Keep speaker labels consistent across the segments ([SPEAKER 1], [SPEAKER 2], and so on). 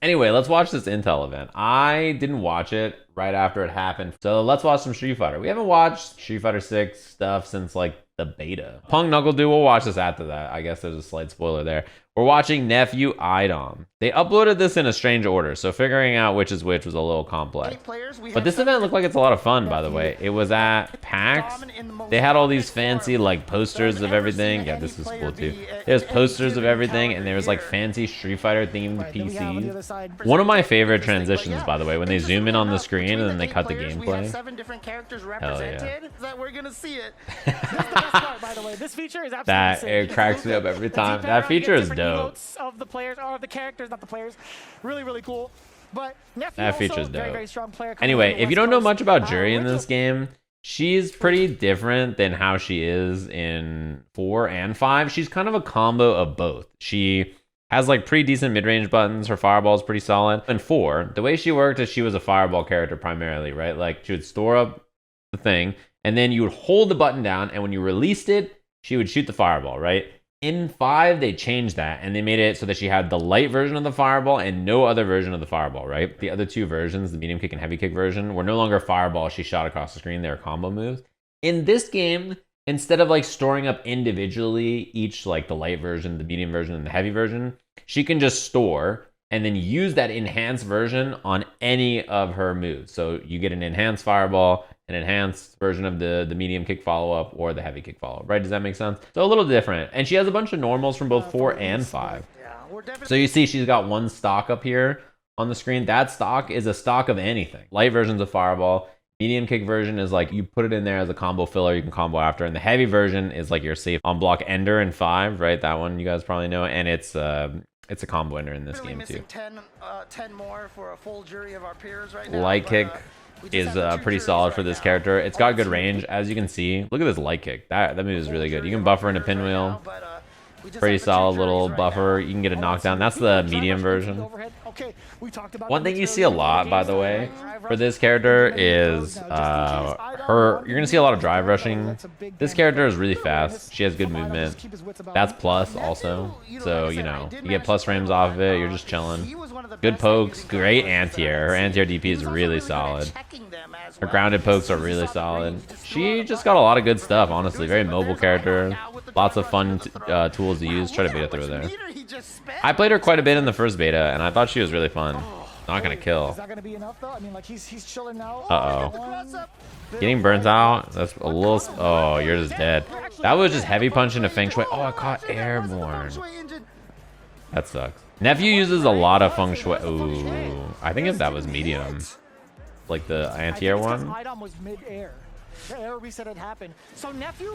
[SPEAKER 1] Anyway, let's watch this Intel event. I didn't watch it right after it happened. So let's watch some Street Fighter. We haven't watched Street Fighter 6 stuff since like the beta. Punk NuckleDu, we'll watch this after that. I guess there's a slight spoiler there. We're watching Nephew Idom. They uploaded this in a strange order, so figuring out which is which was a little complex. But this event looked like it's a lot of fun, by the way. It was at PAX. They had all these fancy like posters of everything. Yeah, this is cool too. There's posters of everything, and there was like fancy Street Fighter themed PCs. One of my favorite transitions, by the way, when they zoom in on the screen and then they cut the gameplay. Hell yeah.
[SPEAKER 2] That we're gonna see it.
[SPEAKER 3] By the way, this feature is absolutely
[SPEAKER 1] That
[SPEAKER 3] insane.
[SPEAKER 1] it cracks me up every time. That feature is dope.
[SPEAKER 3] Of the players, or the characters, not the players. Really, really cool. But Nephew
[SPEAKER 1] That
[SPEAKER 3] also
[SPEAKER 1] feature's
[SPEAKER 3] very,
[SPEAKER 1] dope.
[SPEAKER 3] very strong player.
[SPEAKER 1] Anyway, if you don't know much about Juri in this game, she's pretty different than how she is in 4 and 5. She's kind of a combo of both. She has like pretty decent mid-range buttons. Her fireball is pretty solid. In 4, the way she worked is she was a fireball character primarily, right? Like she would store up the thing, and then you would hold the button down, and when you released it, she would shoot the fireball, right? In 5, they changed that, and they made it so that she had the light version of the fireball and no other version of the fireball, right? The other two versions, the medium kick and heavy kick version, were no longer fireball she shot across the screen. They were combo moves. In this game, instead of like storing up individually each, like the light version, the medium version, and the heavy version, she can just store and then use that enhanced version on any of her moves. So you get an enhanced fireball, an enhanced version of the medium kick follow-up, or the heavy kick follow-up, right? Does that make sense? So a little different. And she has a bunch of normals from both 4 and 5. So you see she's got one stock up here on the screen. That stock is a stock of anything. Light version's a fireball. Medium kick version is like you put it in there as a combo filler, you can combo after. And the heavy version is like your safe on block ender in 5, right? That one you guys probably know. And it's a combo ender in this game too.
[SPEAKER 2] 10 more for a full jury of our peers right now.
[SPEAKER 1] Light kick is pretty solid for this character. It's got good range, as you can see. Look at this light kick. That move is really good. You can buffer into pinwheel. Pretty solid little buffer. You can get a knockdown. That's the medium version. One thing you see a lot, by the way, for this character is you're gonna see a lot of drive rushing. This character is really fast. She has good movement. That's plus also. So, you know, you get plus frames off of it. You're just chilling. Good pokes. Great anti-air. Her anti-air DP is really solid. Her grounded pokes are really solid. She just got a lot of good stuff, honestly. Very mobile character. Lots of fun tools to use. Try to beta through there. I played her quite a bit in the first beta, and I thought she was really fun. Not gonna kill.
[SPEAKER 3] Is that gonna be enough though? I mean, like he's chilling now.
[SPEAKER 1] Uh-oh. Getting burnt out. That's a little... Oh, you're just dead. That was just heavy punch into Feng Shui. Oh, I caught airborne. That sucks. Nephew uses a lot of Feng Shui. Ooh. I think if that was medium. Like the anti-air one.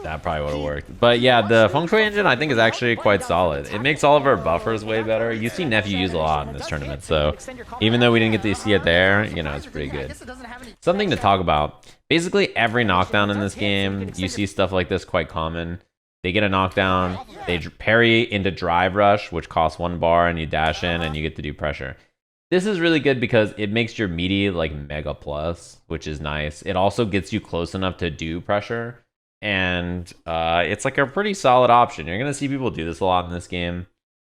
[SPEAKER 1] That probably would have worked. But yeah, the Feng Shui engine I think is actually quite solid. It makes all of our buffers way better. You see Nephew use a lot in this tournament, so even though we didn't get to see it there, you know, it's pretty good. Something to talk about. Basically every knockdown in this game, you see stuff like this quite common. They get a knockdown, they parry into drive rush, which costs 1 bar, and you dash in and you get to do pressure. This is really good because it makes your meaty like mega plus, which is nice. It also gets you close enough to do pressure, and it's like a pretty solid option. You're gonna see people do this a lot in this game.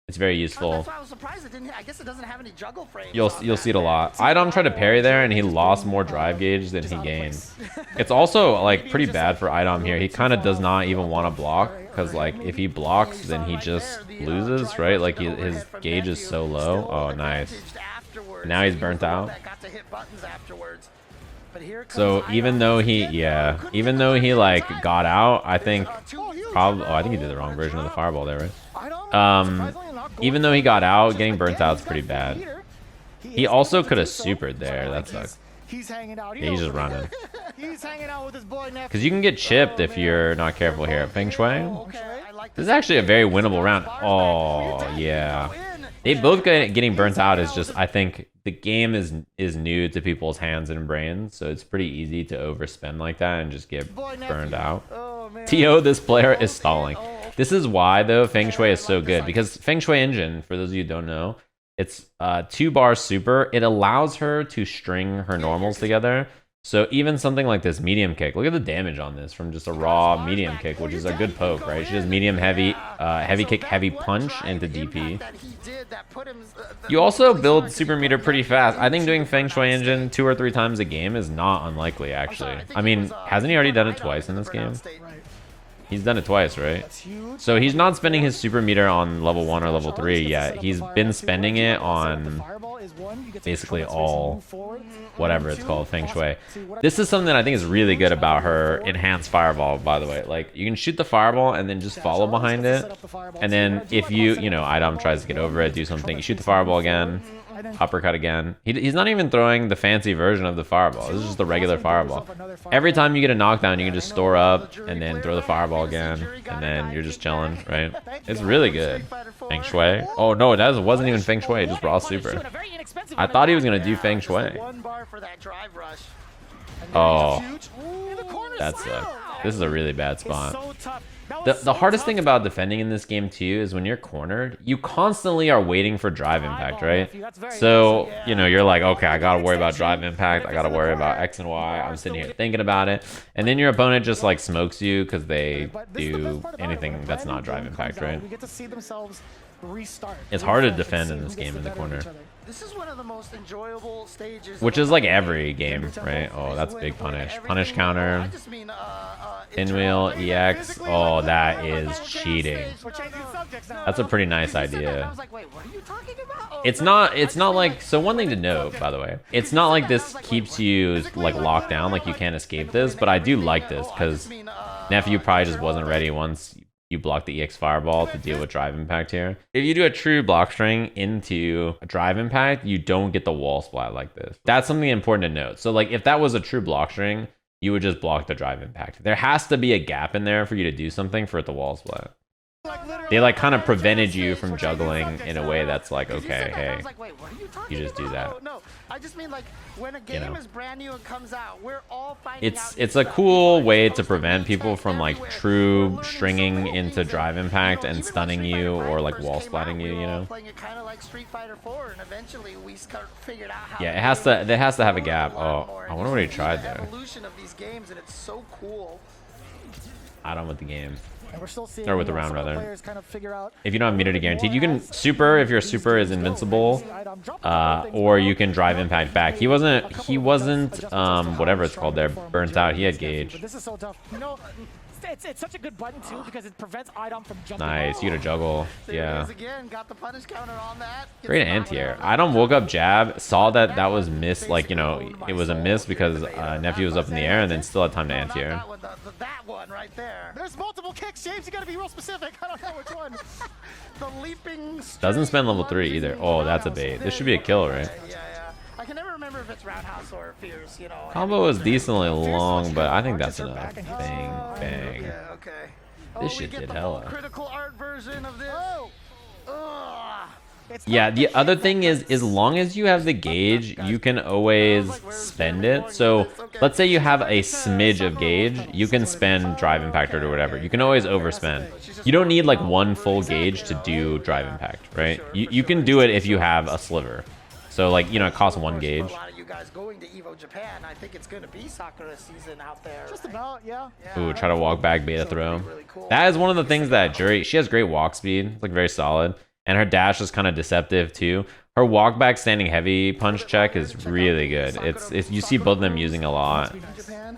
[SPEAKER 1] It's very useful.
[SPEAKER 2] That's why I was surprised it didn't. I guess it doesn't have any juggle frames.
[SPEAKER 1] You'll see it a lot. Idom tried to parry there, and he lost more drive gauge than he gained. It's also like pretty bad for Idom here. He kind of does not even want to block because like if he blocks, then he just loses, right? Like his gauge is so low. Oh, nice. Now he's burnt out. So even though he like got out, I think probably. Oh, I think he did the wrong version of the fireball there, right? Even though he got out, getting burnt out is pretty bad. He also could have supered there. That sucks. Yeah, he's just running. Because you can get chipped if you're not careful here. Feng Shui. This is actually a very winnable round. Oh yeah. They both getting burnt out is just, I think the game is new to people's hands and brains, so it's pretty easy to overspend like that and just get burned out. TO, this player is stalling. This is why though Feng Shui is so good, because Feng Shui engine, for those of you who don't know, it's 2 bar super. It allows her to string her normals together. So even something like this medium kick, look at the damage on this from just a raw medium kick, which is a good poke, right? She does medium heavy, heavy kick, heavy punch into DP. You also build super meter pretty fast. I think doing Feng Shui engine 2 or 3 times a game is not unlikely, actually. I mean, hasn't he already done it twice in this game? He's done it twice, right? So he's not spending his super meter on level 1 or level 3 yet. He's been spending it on basically all whatever it's called, Feng Shui. This is something that I think is really good about her enhanced fireball, by the way. Like, you can shoot the fireball and then just follow behind it. And then if you know, Idom tries to get over it, do something, you shoot the fireball again, uppercut again. He's not even throwing the fancy version of the fireball. This is just the regular fireball. Every time you get a knockdown, you can just store up and then throw the fireball again, and then you're just chilling, right? It's really good. Feng Shui. Oh no, that wasn't even Feng Shui, just raw super. I thought he was gonna do Feng Shui. Oh, that's this is a really bad spot. The hardest thing about defending in this game too is when you're cornered, you constantly are waiting for drive impact, right? So, you know, you're like, okay, I gotta worry about drive impact, I gotta worry about X and Y, I'm sitting here thinking about it, and then your opponent just like smokes you because they do anything that's not drive impact, right? It's hard to defend in this game in the corner.
[SPEAKER 2] This is one of the most enjoyable stages.
[SPEAKER 1] Which is like every game, right? Oh, that's big punish. Punish counter. Pinwheel, EX. Oh, that is cheating. That's a pretty nice idea. It's not like, so one thing to note, by the way, it's not like this keeps you like locked down, like you can't escape this, but I do like this because Nephew probably just wasn't ready once you block the EX fireball to deal with drive impact here. If you do a true block string into a drive impact, you don't get the wall splat like this. That's something important to note. So like if that was a true block string, you would just block the drive impact. There has to be a gap in there for you to do something for it to wall splat. They like kind of prevented you from juggling in a way that's like, okay, hey, you just do that.
[SPEAKER 2] I just mean like when a game is brand new and comes out, we're all finding out.
[SPEAKER 1] It's a cool way to prevent people from like true stringing into drive impact and stunning you or like wall splatting you, you know?
[SPEAKER 2] Playing it kind of like Street Fighter 4, and eventually we figured out how.
[SPEAKER 1] Yeah, it has to have a gap. Oh, I wonder what he tried there.
[SPEAKER 2] Evolution of these games, and it's so cool.
[SPEAKER 1] I don't with the game.
[SPEAKER 3] And we're still seeing,
[SPEAKER 1] or with the round rather.
[SPEAKER 3] Kind of figure out
[SPEAKER 1] if you don't have immunity guaranteed, you can super if your super is invincible, or you can drive impact back. He wasn't whatever it's called there, burnt out. He had gauge.
[SPEAKER 3] But this is so tough. You know, it's such a good button too because it prevents Idom from jumping.
[SPEAKER 1] Nice, you get a juggle. Yeah.
[SPEAKER 2] Again, got the punish counter on that.
[SPEAKER 1] Great anti-air. Idom woke up jab, saw that was missed, like, you know, it was a miss because Nephew was up in the air and then still had time to anti-air.
[SPEAKER 2] That one right there.
[SPEAKER 3] There's multiple kicks, James. You gotta be real specific. I don't know which one.
[SPEAKER 2] The leaping.
[SPEAKER 1] Doesn't spend level 3 either. Oh, that's a bait. This should be a kill, right?
[SPEAKER 2] Yeah. I can never remember if it's roundhouse or fierce, you know.
[SPEAKER 1] Combo was decently long, but I think that's enough. Bang, bang.
[SPEAKER 2] Okay.
[SPEAKER 1] This shit did hella.
[SPEAKER 2] Critical art version of this.
[SPEAKER 1] Yeah, the other thing is, as long as you have the gauge, you can always spend it. So let's say you have a smidge of gauge, you can spend drive impact or whatever. You can always overspend. You don't need like one full gauge to do drive impact, right? You can do it if you have a sliver. So like, you know, it costs 1 gauge.
[SPEAKER 2] A lot of you guys going to Evo Japan, I think it's going to be Sakura season out there.
[SPEAKER 3] Just about, yeah.
[SPEAKER 1] Ooh, try to walk back beta throw. That is one of the things that Juri, she has great walk speed. It's like very solid. And her dash is kind of deceptive too. Her walk back standing heavy punch check is really good. It's you see both of them using a lot.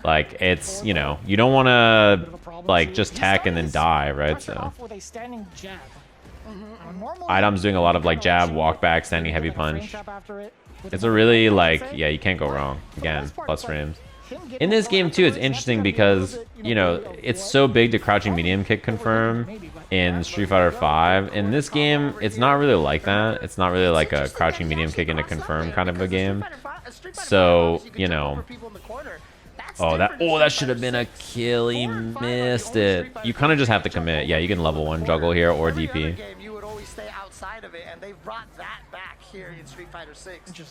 [SPEAKER 1] Like it's, you know, you don't want to like just tech and then die, right? So Idom's doing a lot of like jab, walk back, standing heavy punch. It's a really like, yeah, you can't go wrong. Again, plus frames. In this game too, it's interesting because, you know, it's so big to crouching medium kick confirm in Street Fighter 5. In this game, it's not really like that. It's not really like a crouching medium kick into confirm kind of a game. So, you know, that should have been a kill. He missed it. You kind of just have to commit. Yeah, you can level 1 juggle here or DP.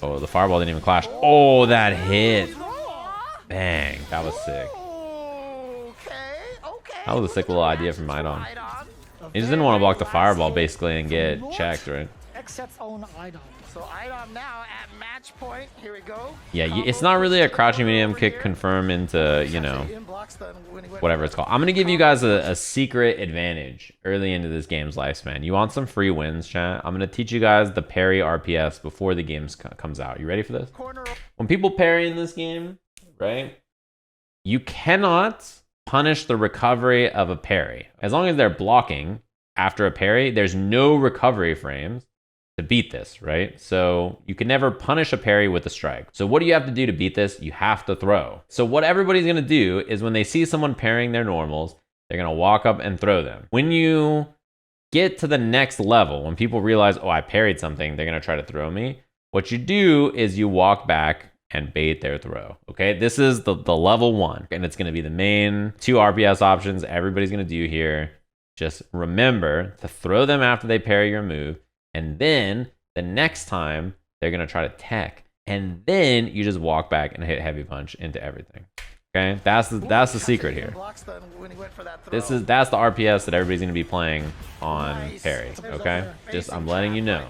[SPEAKER 1] Oh, the fireball didn't even clash. Oh, that hit. Bang, that was sick. That was a sick little idea from Idom. He just didn't want to block the fireball basically and get checked, right?
[SPEAKER 3] deck sets own Idom.
[SPEAKER 2] So Idom now at match point. Here we go.
[SPEAKER 1] Yeah, it's not really a crouching medium kick confirm into, you know, whatever it's called. I'm going to give you guys a secret advantage early into this game's lifespan. You want some free wins, chat? I'm going to teach you guys the parry RPS before the game comes out. You ready for this? When people parry in this game, right, you cannot punish the recovery of a parry. As long as they're blocking after a parry, there's no recovery frames to beat this, right? So you can never punish a parry with a strike. So what do you have to do to beat this? You have to throw. So what everybody's gonna do is when they see someone parrying their normals, they're gonna walk up and throw them. When you get to the next level, when people realize, oh, I parried something, they're gonna try to throw me. What you do is you walk back and bait their throw, okay? This is the level 1, and it's gonna be the main 2 RPS options everybody's gonna do here. Just remember to throw them after they parry your move, and then the next time they're gonna try to tech, and then you just walk back and hit heavy punch into everything. Okay, that's the secret here. That's the RPS that everybody's gonna be playing on parry. Okay, just I'm letting you know.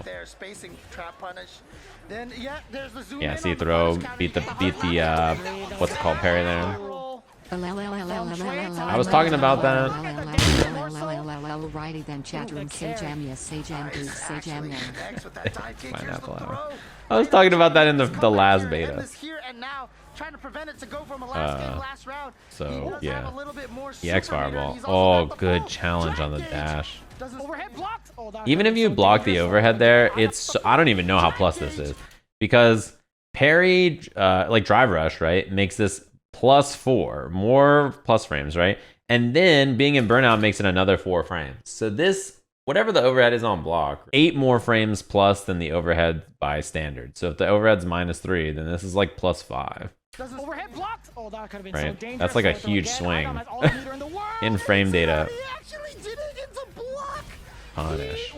[SPEAKER 1] Yeah, see throw, beat the what's it called, parry there. I was talking about that.
[SPEAKER 4] Righty then chat room Sajam, yes, Sajam boots, Sajam now.
[SPEAKER 1] Pineapple hour. I was talking about that in the last beta. So yeah, the X fireball. Oh, good challenge on the dash. Even if you block the overhead there, I don't even know how plus this is, because parry, like drive rush, right, makes this +4, more plus frames, right? And then being in burnout makes it another 4 frames. So this, whatever the overhead is on block, 8 more frames plus than the overhead by standard. So if the overhead's -3, then this is like +5.
[SPEAKER 3] Overhead blocked. Oh, that could have been
[SPEAKER 1] right?
[SPEAKER 3] so dangerous.
[SPEAKER 1] That's like a huge swing in frame data. Punish.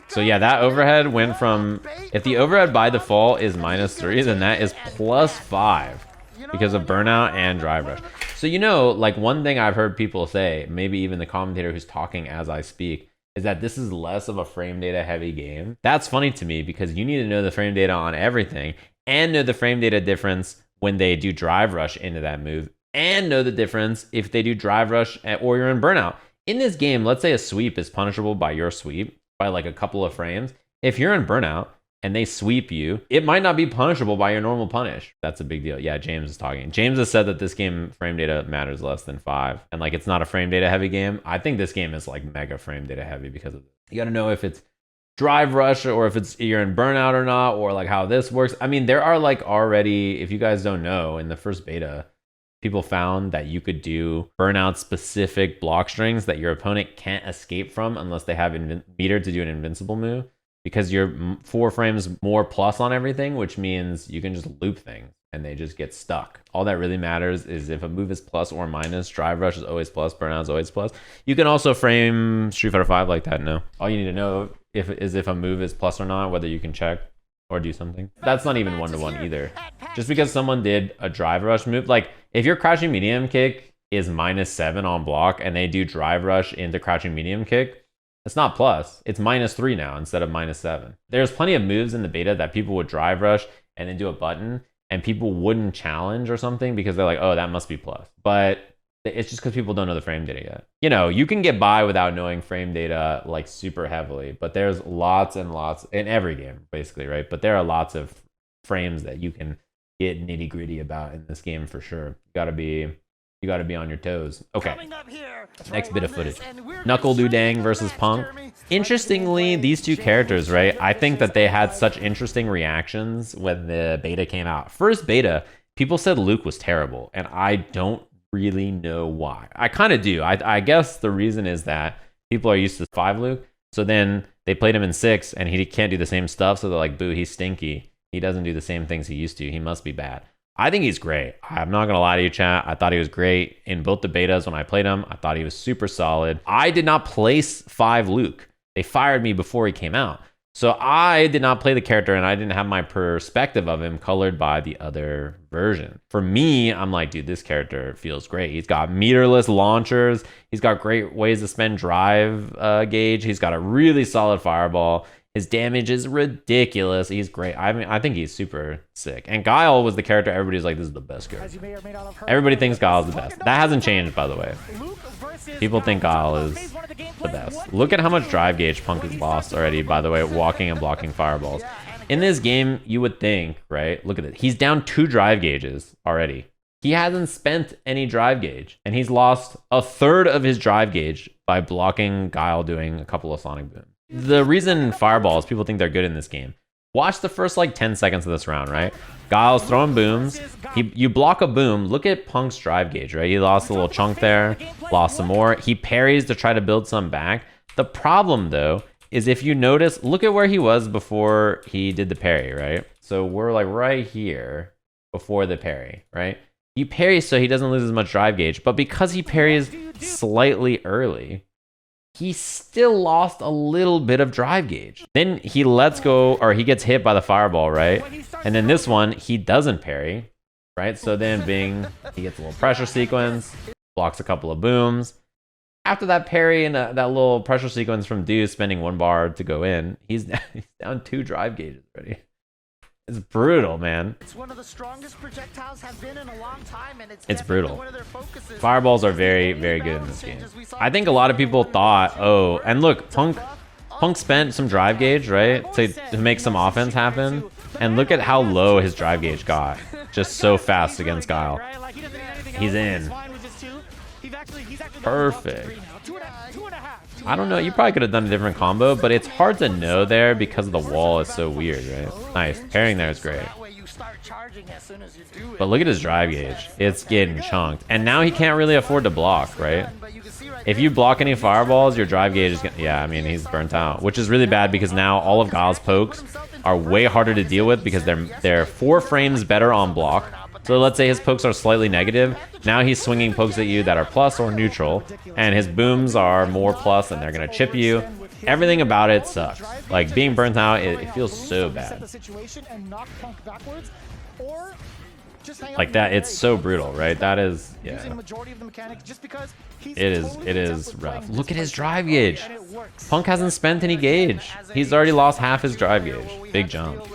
[SPEAKER 1] So yeah, that overhead went from, if the overhead by default is -3, then that is +5 because of burnout and drive rush. So, you know, like one thing I've heard people say, maybe even the commentator who's talking as I speak, is that this is less of a frame data heavy game. That's funny to me because you need to know the frame data on everything and know the frame data difference when they do drive rush into that move, and know the difference if they do drive rush or you're in burnout. In this game, let's say a sweep is punishable by your sweep by like a couple of frames. If you're in burnout and they sweep you, it might not be punishable by your normal punish. That's a big deal. Yeah, James is talking. James has said that this game frame data matters less than 5, and like it's not a frame data heavy game. I think this game is like mega frame data heavy because of this. You got to know if it's drive rush or if it's you're in burnout or not, or like how this works. I mean, there are like already, if you guys don't know, in the first beta, people found that you could do burnout specific block strings that your opponent can't escape from unless they have meter to do an invincible move, because you're 4 frames more plus on everything, which means you can just loop things and they just get stuck. All that really matters is if a move is plus or minus. Drive rush is always plus, burnout is always plus. You can also frame Street Fighter 5 like that, no? All you need to know is if a move is plus or not, whether you can check or do something. That's not even 1-to-1 either. Just because someone did a drive rush move, like if your crouching medium kick is -7 on block and they do drive rush into crouching medium kick, it's not plus, it's -3 now instead of -7. There's plenty of moves in the beta that people would drive rush and then do a button and people wouldn't challenge or something because they're like, oh, that must be plus. But it's just because people don't know the frame data yet. You know, you can get by without knowing frame data like super heavily, but there's lots and lots in every game basically, right? But there are lots of frames that you can get nitty gritty about in this game for sure. You gotta be on your toes. Okay, next bit of footage. NuckleDu Dang versus Punk. Interestingly, these two characters, right? I think that they had such interesting reactions when the beta came out. First beta, people said Luke was terrible, and I don't really know why. I kind of do. I guess the reason is that people are used to 5 Luke, so then they played him in 6, and he can't do the same stuff, so they're like, boo, he's stinky. He doesn't do the same things he used to. He must be bad. I think he's great. I'm not going to lie to you, chat. I thought he was great in both the betas when I played him. I thought he was super solid. I did not place 5 Luke. They fired me before he came out. So I did not play the character and I didn't have my perspective of him colored by the other version. For me, I'm like, dude, this character feels great. He's got meterless launchers. He's got great ways to spend drive gauge. He's got a really solid fireball. His damage is ridiculous. He's great. I mean, I think he's super sick. And Guile was the character everybody's like, this is the best character. Everybody thinks Guile's the best. That hasn't changed, by the way. People think Guile is the best. Look at how much drive gauge Punk has lost already, by the way, walking and blocking fireballs. In this game, you would think, right? Look at it. He's down 2 drive gauges already. He hasn't spent any drive gauge, and he's lost a third of his drive gauge by blocking Guile doing a couple of sonic booms. The reason fireballs, people think they're good in this game. Watch the first like 10 seconds of this round, right? Guile's throwing booms. You block a boom. Look at Punk's drive gauge, right? He lost a little chunk there, lost some more. He parries to try to build some back. The problem, though, is if you notice, look at where he was before he did the parry, right? So we're like right here before the parry, right? He parries so he doesn't lose as much drive gauge, but because he parries slightly early, he still lost a little bit of drive gauge. Then he lets go, or he gets hit by the fireball, right? And then this one, he doesn't parry, right? So then Bing, he gets a little pressure sequence, blocks a couple of booms. After that parry and that little pressure sequence from Du spending 1 bar to go in, he's down 2 drive gauges already. It's brutal, man.
[SPEAKER 2] It's one of the strongest projectiles have been in a long time, and
[SPEAKER 1] it's brutal. Fireballs are very, very good in this game. I think a lot of people thought, oh, and look, Punk spent some drive gauge, right, to make some offense happen. And look at how low his drive gauge got, just so fast against Guile. He's in. Perfect. I don't know, you probably could have done a different combo, but it's hard to know there because the wall is so weird, right? Nice. Parrying there is great. But look at his drive gauge. It's getting chunked. And now he can't really afford to block, right? If you block any fireballs, your drive gauge is gonna... Yeah, I mean, he's burnt out. Which is really bad because now all of Guile's pokes are way harder to deal with because they're 4 frames better on block. So let's say his pokes are slightly negative. Now he's swinging pokes at you that are plus or neutral. And his booms are more plus and they're going to chip you. Everything about it sucks. Like, being burnt out, it feels so bad. Like that, it's so brutal, right? That is, yeah. It is rough. Look at his drive gauge. Punk hasn't spent any gauge. He's already lost half his drive gauge. Big jump.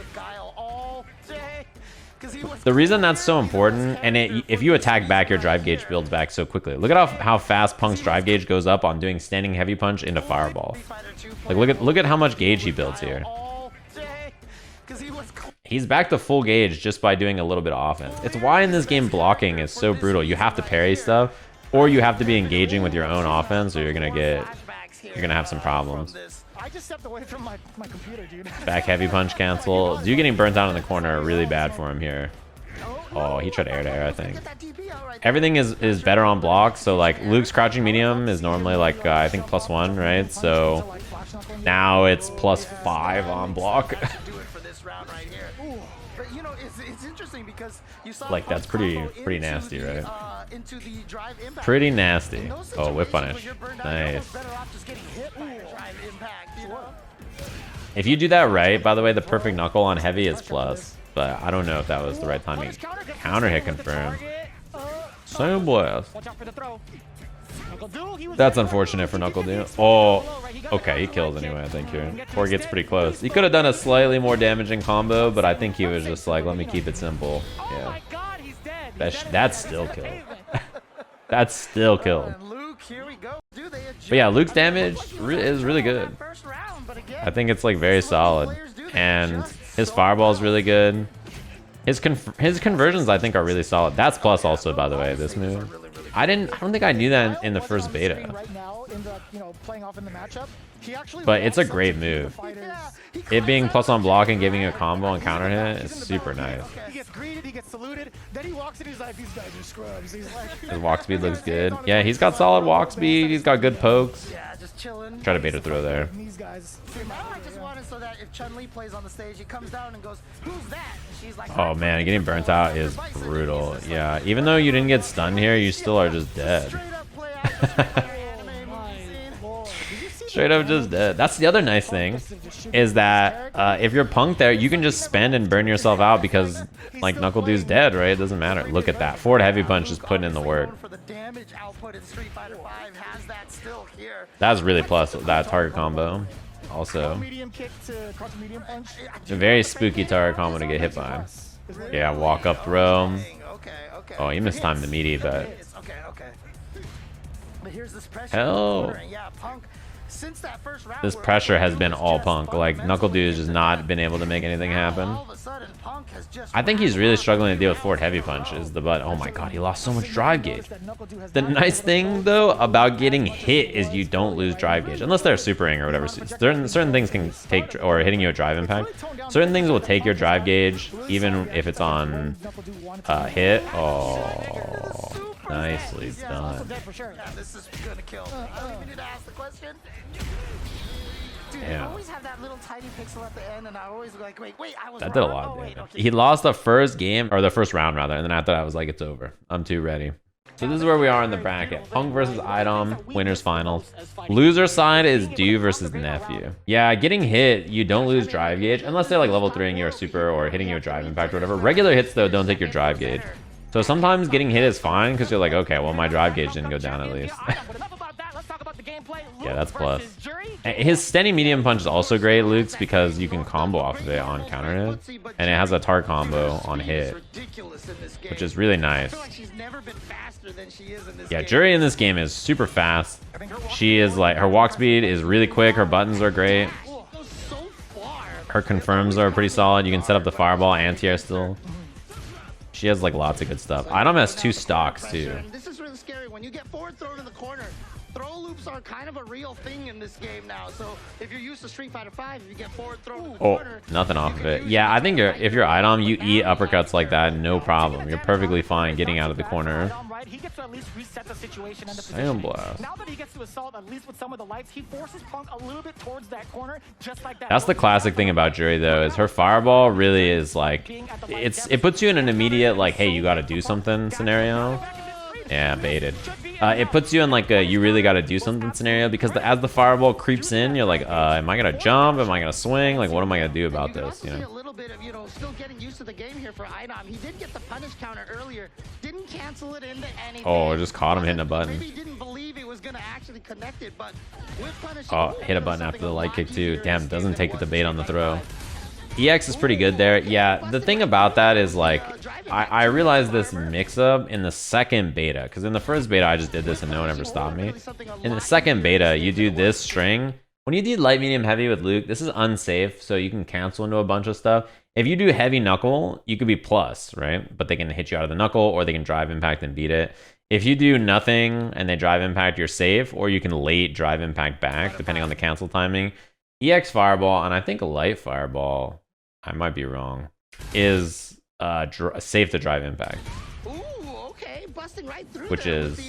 [SPEAKER 1] The reason that's so important, and if you attack back, your drive gauge builds back so quickly. Look at how fast Punk's drive gauge goes up on doing standing heavy punch into fireball. Like look at how much gauge he builds here. He's back to full gauge just by doing a little bit of offense. It's why in this game blocking is so brutal. You have to parry stuff, or you have to be engaging with your own offense, or you're gonna have some problems.
[SPEAKER 3] I just stepped away from my computer, dude.
[SPEAKER 1] Back heavy punch cancel. Du getting burnt out in the corner really bad for him here. Oh, he tried air to air, I think. Everything is better on block. So like Luke's crouching medium is normally like I think +1, right? So now it's +5 on block. Like that's pretty nasty, right? Pretty nasty. Oh, whip punish. Nice. If you do that right, by the way, the perfect knuckle on heavy is plus. But I don't know if that was the right timing. Counter hit confirmed. Same blast. That's unfortunate for NuckleDu. Oh, okay, he kills anyway, I think here. Or gets pretty close. He could have done a slightly more damaging combo, but I think he was just like, let me keep it simple. Yeah. That's still killed. That's still killed. But yeah, Luke's damage is really good. I think it's like very solid. And his fireball is really good. His conversions, I think, are really solid. That's plus also, by the way, this move. I don't think I knew that in the first beta. But it's a great move. It being plus on block and giving you a combo and counter hit is super nice.
[SPEAKER 3] He gets greeted, he gets saluted, then he walks in, he's like, these guys are scrubs. He's like,
[SPEAKER 1] his walk speed looks good. Yeah, he's got solid walk speed. He's got good pokes. Try to bait a throw there. Oh man, getting burnt out is brutal. Yeah, even though you didn't get stunned here, you still are just dead. Straight up just dead. That's the other nice thing, is that if you're Punk there, you can just spend and burn yourself out because like NuckleDu's dead, right? It doesn't matter. Look at that. Forward heavy punch is putting in the work. That's really plus that target combo. Also, a very spooky target combo to get hit by. Yeah, walk up throw. Oh, he mistimed the meaty, but hell. This pressure has been all Punk. Like, NuckleDu has just not been able to make anything happen. I think he's really struggling to deal with forward heavy punches. Oh my god, he lost so much drive gauge. The nice thing, though, about getting hit is you don't lose drive gauge. Unless they're super ring or whatever. Certain things can take, or hitting you a drive impact. Certain things will take your drive gauge, even if it's on hit. Oh. Nicely done. Yeah. That did a lot of damage. He lost the first game, or the first round rather, and then after that I was like, it's over. I'm too ready. So this is where we are in the bracket. Punk versus Idom, winners finals. Loser side is Du versus Nephew. Yeah, getting hit, you don't lose drive gauge, unless they're like level 3ing you or super, or hitting you a drive impact or whatever. Regular hits though don't take your drive gauge. So sometimes getting hit is fine because you're like, okay, well my drive gauge didn't go down at least. Yeah, that's plus. His steady medium punch is also great, Luke's, because you can combo off of it on counter hit, and it has a tar combo on hit, which is really nice. Yeah, Juri in this game is super fast. She is like, her walk speed is really quick, her buttons are great. Her confirms are pretty solid. You can set up the fireball, anti-air still. She has like lots of good stuff. Idom has 2 stocks too.
[SPEAKER 2] This is really scary when you get forward thrown in the corner. Throw loops are kind of a real thing in this game now. So if you're used to Street Fighter 5, if you get forward thrown in the corner,
[SPEAKER 1] nothing off of it. Yeah, I think if you're Idom, you eat uppercuts like that, no problem. You're perfectly fine getting out of the corner.
[SPEAKER 3] He gets to at least reset the situation and the
[SPEAKER 1] position. Blast.
[SPEAKER 3] Now that he gets to assault, at least with some of the lights, he forces Punk a little bit towards that corner, just like that.
[SPEAKER 1] That's the classic thing about Juri though, is her fireball really is like, it puts you in an immediate like, hey, you got to do something scenario. Yeah, baited. It puts you in like a you really got to do something scenario, because as the fireball creeps in, you're like, am I gonna jump? Am I gonna swing? Like, what am I gonna do about this? You know.
[SPEAKER 2] A little bit of still getting used to the game here for Idom. He did get the punish counter earlier, didn't cancel it into anything.
[SPEAKER 1] Oh, just caught him hitting a button.
[SPEAKER 2] Maybe he didn't believe he was gonna actually connect it, but with punish.
[SPEAKER 1] Oh, hit a button after the light kick too. Damn, doesn't take the bait on the throw. EX is pretty good there. Yeah, the thing about that is like, I realized this mix-up in the second beta, because in the first beta I just did this and no one ever stopped me. In the second beta, you do this string. When you do light, medium, heavy with Luke, this is unsafe, so you can cancel into a bunch of stuff. If you do heavy knuckle, you could be plus, right? But they can hit you out of the knuckle, or they can drive impact and beat it. If you do nothing and they drive impact, you're safe, or you can late drive impact back, depending on the cancel timing. EX fireball, and I think light fireball, I might be wrong, is safe to drive impact.
[SPEAKER 2] Ooh, okay. Busting right through,
[SPEAKER 1] which is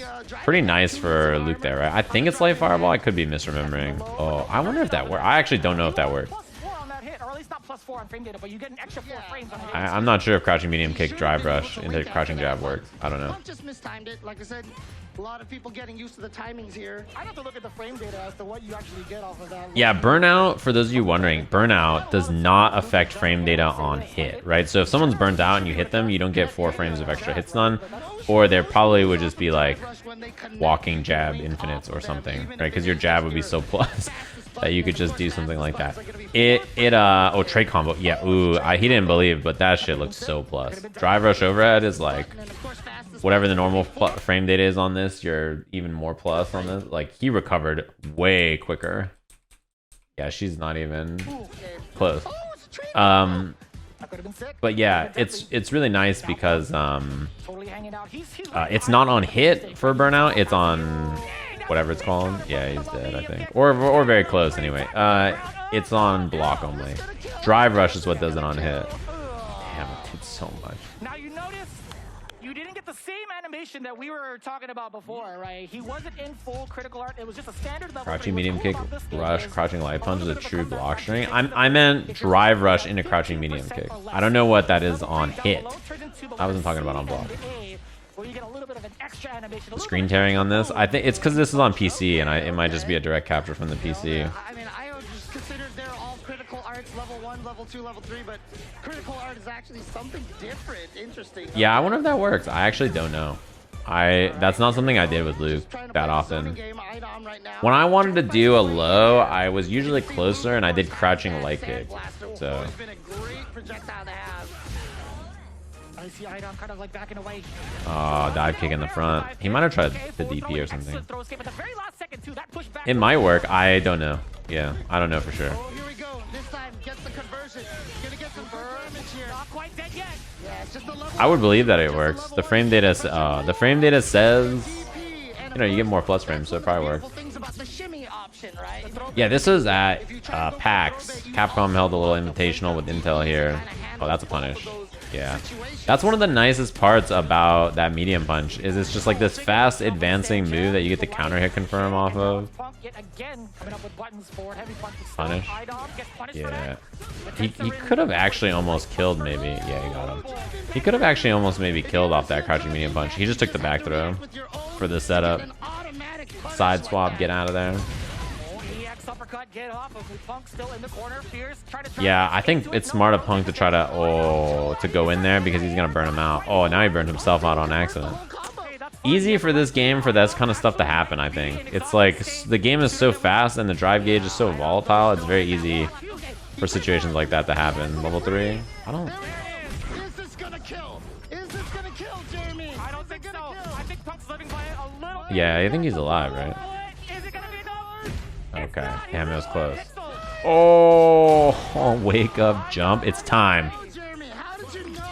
[SPEAKER 1] pretty nice for Luke there, right? I think it's light fireball. I could be misremembering. Oh, I wonder if that works. I actually don't know if that works. I'm not sure if crouching medium kick drive rush into crouching jab works. I don't know.
[SPEAKER 2] Just mistimed it. Like I said, a lot of people getting used to the timings here.
[SPEAKER 3] I have to look at the frame data as to what you actually get off of that.
[SPEAKER 1] Yeah, burnout, for those of you wondering, burnout does not affect frame data on hit, right? So if someone's burnt out and you hit them, you don't get 4 frames of extra hits done, or there probably would just be like walking jab infinites or something, right? Because your jab would be so plus that you could just do something like that. Oh, trade combo. Yeah, ooh, he didn't believe, but that shit looks so plus. Drive rush overhead is like, whatever the normal frame data is on this, you're even more plus on this. Like, he recovered way quicker. Yeah, she's not even close. But yeah, it's really nice because it's not on hit for burnout, it's on whatever it's called. Yeah, he's dead, I think, or very close anyway. It's on block only. Drive rush is what does it on hit. Damn, it did so much.
[SPEAKER 3] Now you notice you didn't get the same animation that we were talking about before, right? He wasn't in full critical art. It was just a standard level.
[SPEAKER 1] Crouching medium kick, rush, crouching light punch is a true block string. I meant drive rush into crouching medium kick. I don't know what that is on hit. I wasn't talking about on block.
[SPEAKER 3] Where you get a little bit of an extra extra animation. A little
[SPEAKER 1] Screen
[SPEAKER 3] bit
[SPEAKER 1] tearing on this.
[SPEAKER 3] of-
[SPEAKER 1] I think it's because this is on PC, and it might just be a direct capture from the PC.
[SPEAKER 2] I mean, I would just consider they're all critical arts, level 1, level 2, level 3, but critical art is actually something different, interesting.
[SPEAKER 1] Yeah, I wonder if that works. I actually don't know. That's not something I did with Luke that often. When I wanted to do a low, I was usually closer, and I did crouching light kick. So
[SPEAKER 2] It's been a great projectile to have.
[SPEAKER 3] I see Idom kind of like backing away.
[SPEAKER 1] dive kick in the front. He might have tried the DP or something.
[SPEAKER 3] Throw escape at the very last second too. That push back.
[SPEAKER 1] It might work. I don't know. Yeah, I don't know for sure.
[SPEAKER 2] Oh, here we go. This time, gets the conversion. Gonna get some damage here.
[SPEAKER 3] Not quite dead yet.
[SPEAKER 2] Yeah, it's just a level
[SPEAKER 1] I would believe that it works. The frame data says, you know, you get more plus frames, so it probably works.
[SPEAKER 2] things about the shimmy option, right?
[SPEAKER 1] Yeah, this is at PAX. Capcom held a little invitational with Intel here. Oh, that's a punish. Yeah. That's one of the nicest parts about that medium punch, is it's just like this fast advancing move that you get the counter hit confirm off of.
[SPEAKER 3] Punk yet again coming up with buttons for heavy punch.
[SPEAKER 1] Punish.
[SPEAKER 3] Idom gets punished for
[SPEAKER 1] Yeah.
[SPEAKER 3] that.
[SPEAKER 1] He could have actually almost killed maybe. Yeah, he got him. He could have actually almost maybe killed off that crouching medium punch. He just took the back throw for the setup. Side swap, get out of there.
[SPEAKER 3] EX uppercut, get off of Punk still in the corner. Fierce, trying to
[SPEAKER 1] Yeah, I think it's smart of Punk to try to go in there because he's gonna burn him out. Oh, now he burned himself out on accident. Easy for this game for that kind of stuff to happen, I think. It's like the game is so fast and the drive gauge is so volatile, it's very easy for situations like that to happen. Level 3? I don't...
[SPEAKER 2] Is this gonna kill? Is this gonna kill, Jamie?
[SPEAKER 3] I don't think so. I think Punk's living by it a little.
[SPEAKER 1] Yeah, I think he's alive, right?
[SPEAKER 3] Is it gonna be enough?
[SPEAKER 1] Okay, damn, it was close. Oh, wake up, jump. It's time.
[SPEAKER 2] Jeremy, how did you know?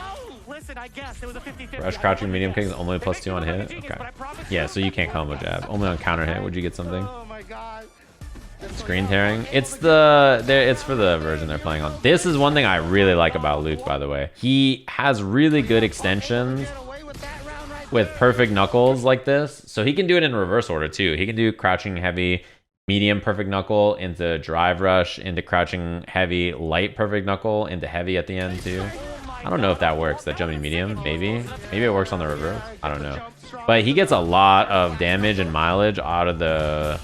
[SPEAKER 3] Listen, I guess it was a 50-50.
[SPEAKER 1] Rush crouching medium kick is only +2 on hit? Okay. Yeah, so you can't combo jab. Only on counter hit would you get something.
[SPEAKER 2] Oh my god.
[SPEAKER 1] Screen tearing. It's for the version they're playing on. This is one thing I really like about Luke, by the way. He has really good extensions
[SPEAKER 2] Get away with that round right
[SPEAKER 1] with perfect knuckles like this. So he can do it in reverse order too. He can do crouching heavy, medium perfect knuckle into drive rush, into crouching heavy, light perfect knuckle, into heavy at the end too. I don't know if that works, that jumping medium. Maybe it works on the reverse. I don't know. But he gets a lot of damage and mileage out of the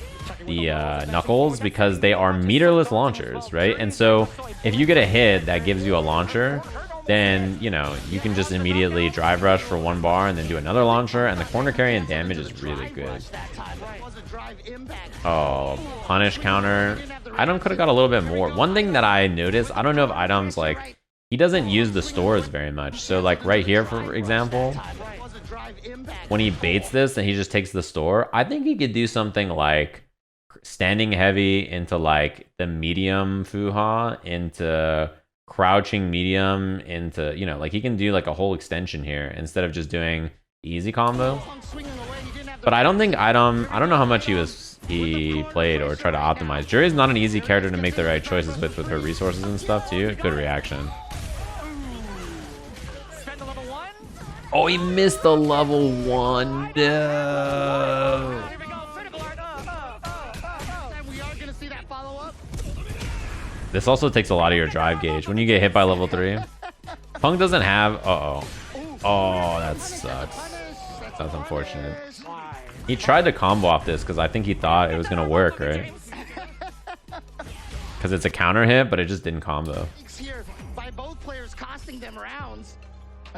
[SPEAKER 1] knuckles because they are meterless launchers, right? And so if you get a hit that gives you a launcher, then, you know, you can just immediately drive rush for 1 bar and then do another launcher, and the corner carry and damage is really good. Oh, punish counter. Idom could have got a little bit more. One thing that I noticed, I don't know if Idom's like, he doesn't use the stores very much. So like right here, for example, when he baits this and he just takes the store, I think he could do something like standing heavy into like the medium fuha, into crouching medium, into, you know, like he can do like a whole extension here instead of just doing easy combo. But I don't think Idom, I don't know how much he played or tried to optimize. Juri's not an easy character to make the right choices with her resources and stuff too. Good reaction. Oh, he missed the level 1. No. This also takes a lot of your drive gauge when you get hit by level 3. Punk doesn't have... Oh, that sucks. That's unfortunate. He tried to combo off this because I think he thought it was going to work, right? Because it's a counter hit, but it just didn't combo.
[SPEAKER 2] Here by both players costing them rounds.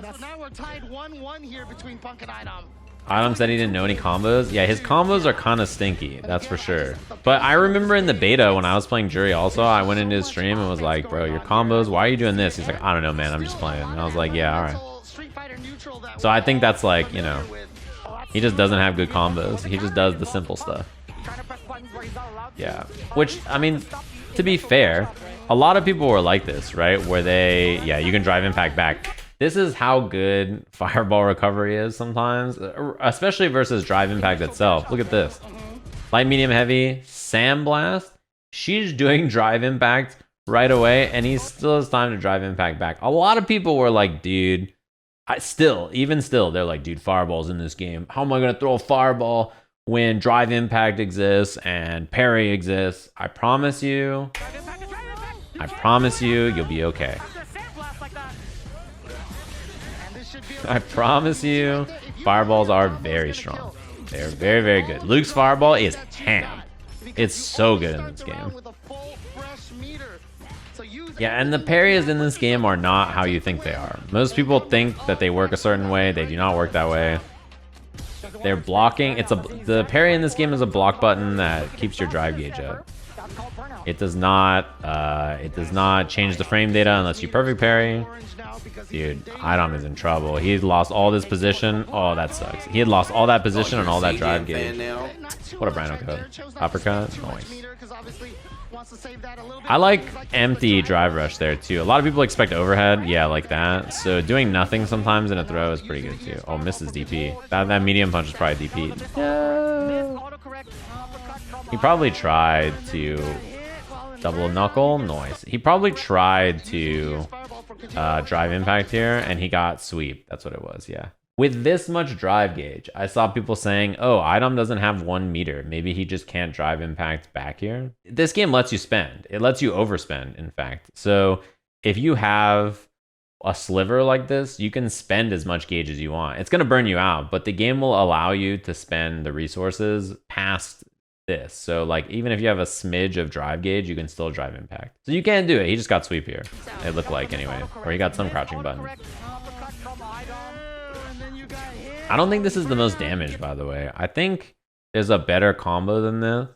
[SPEAKER 2] So now we're tied 1-1 here between Punk and Idom.
[SPEAKER 1] Idom said he didn't know any combos. Yeah, his combos are kind of stinky, that's for sure. But I remember in the beta when I was playing Juri also, I went into his stream and was like, bro, your combos, why are you doing this? He's like, I don't know, man, I'm just playing. And I was like, yeah, all right. So I think that's like, you know, he just doesn't have good combos. He just does the simple stuff. Yeah, which, I mean, to be fair, a lot of people were like this, right? Where they, yeah, you can drive impact back. This is how good fireball recovery is sometimes, especially versus drive impact itself. Look at this. Light, medium, heavy, sandblast. She's doing drive impact right away, and he still has time to drive impact back. A lot of people were like, dude, even still, they're like, dude, fireball's in this game. How am I going to throw a fireball when drive impact exists and parry exists? I promise you, you'll be okay. I promise you, fireballs are very strong. They're very, very good. Luke's fireball is ham. It's so good in this game. Yeah, and the parries in this game are not how you think they are. Most people think that they work a certain way. They do not work that way. They're blocking. The parry in this game is a block button that keeps your drive gauge up. It does not change the frame data unless you perfect parry. Dude, Idom is in trouble. He lost all this position. Oh, that sucks. He had lost all that position and all that drive gauge. What a Brino code. Uppercut. Nice. I like empty drive rush there too. A lot of people expect overhead. Yeah, like that. So doing nothing sometimes in a throw is pretty good too. Oh, misses DP. That medium punch is probably DP. No. He probably tried to double knuckle. Noise. He probably tried to drive impact here and he got sweep. That's what it was. Yeah. With this much drive gauge, I saw people saying, oh, Idom doesn't have 1 meter. Maybe he just can't drive impact back here. This game lets you spend. It lets you overspend, in fact. So if you have a sliver like this, you can spend as much gauge as you want. It's going to burn you out, but the game will allow you to spend the resources past this. So like even if you have a smidge of drive gauge, you can still drive impact. So you can do it. He just got sweep here. It looked like anyway. Or he got some crouching button. I don't think this is the most damage, by the way. I think there's a better combo than this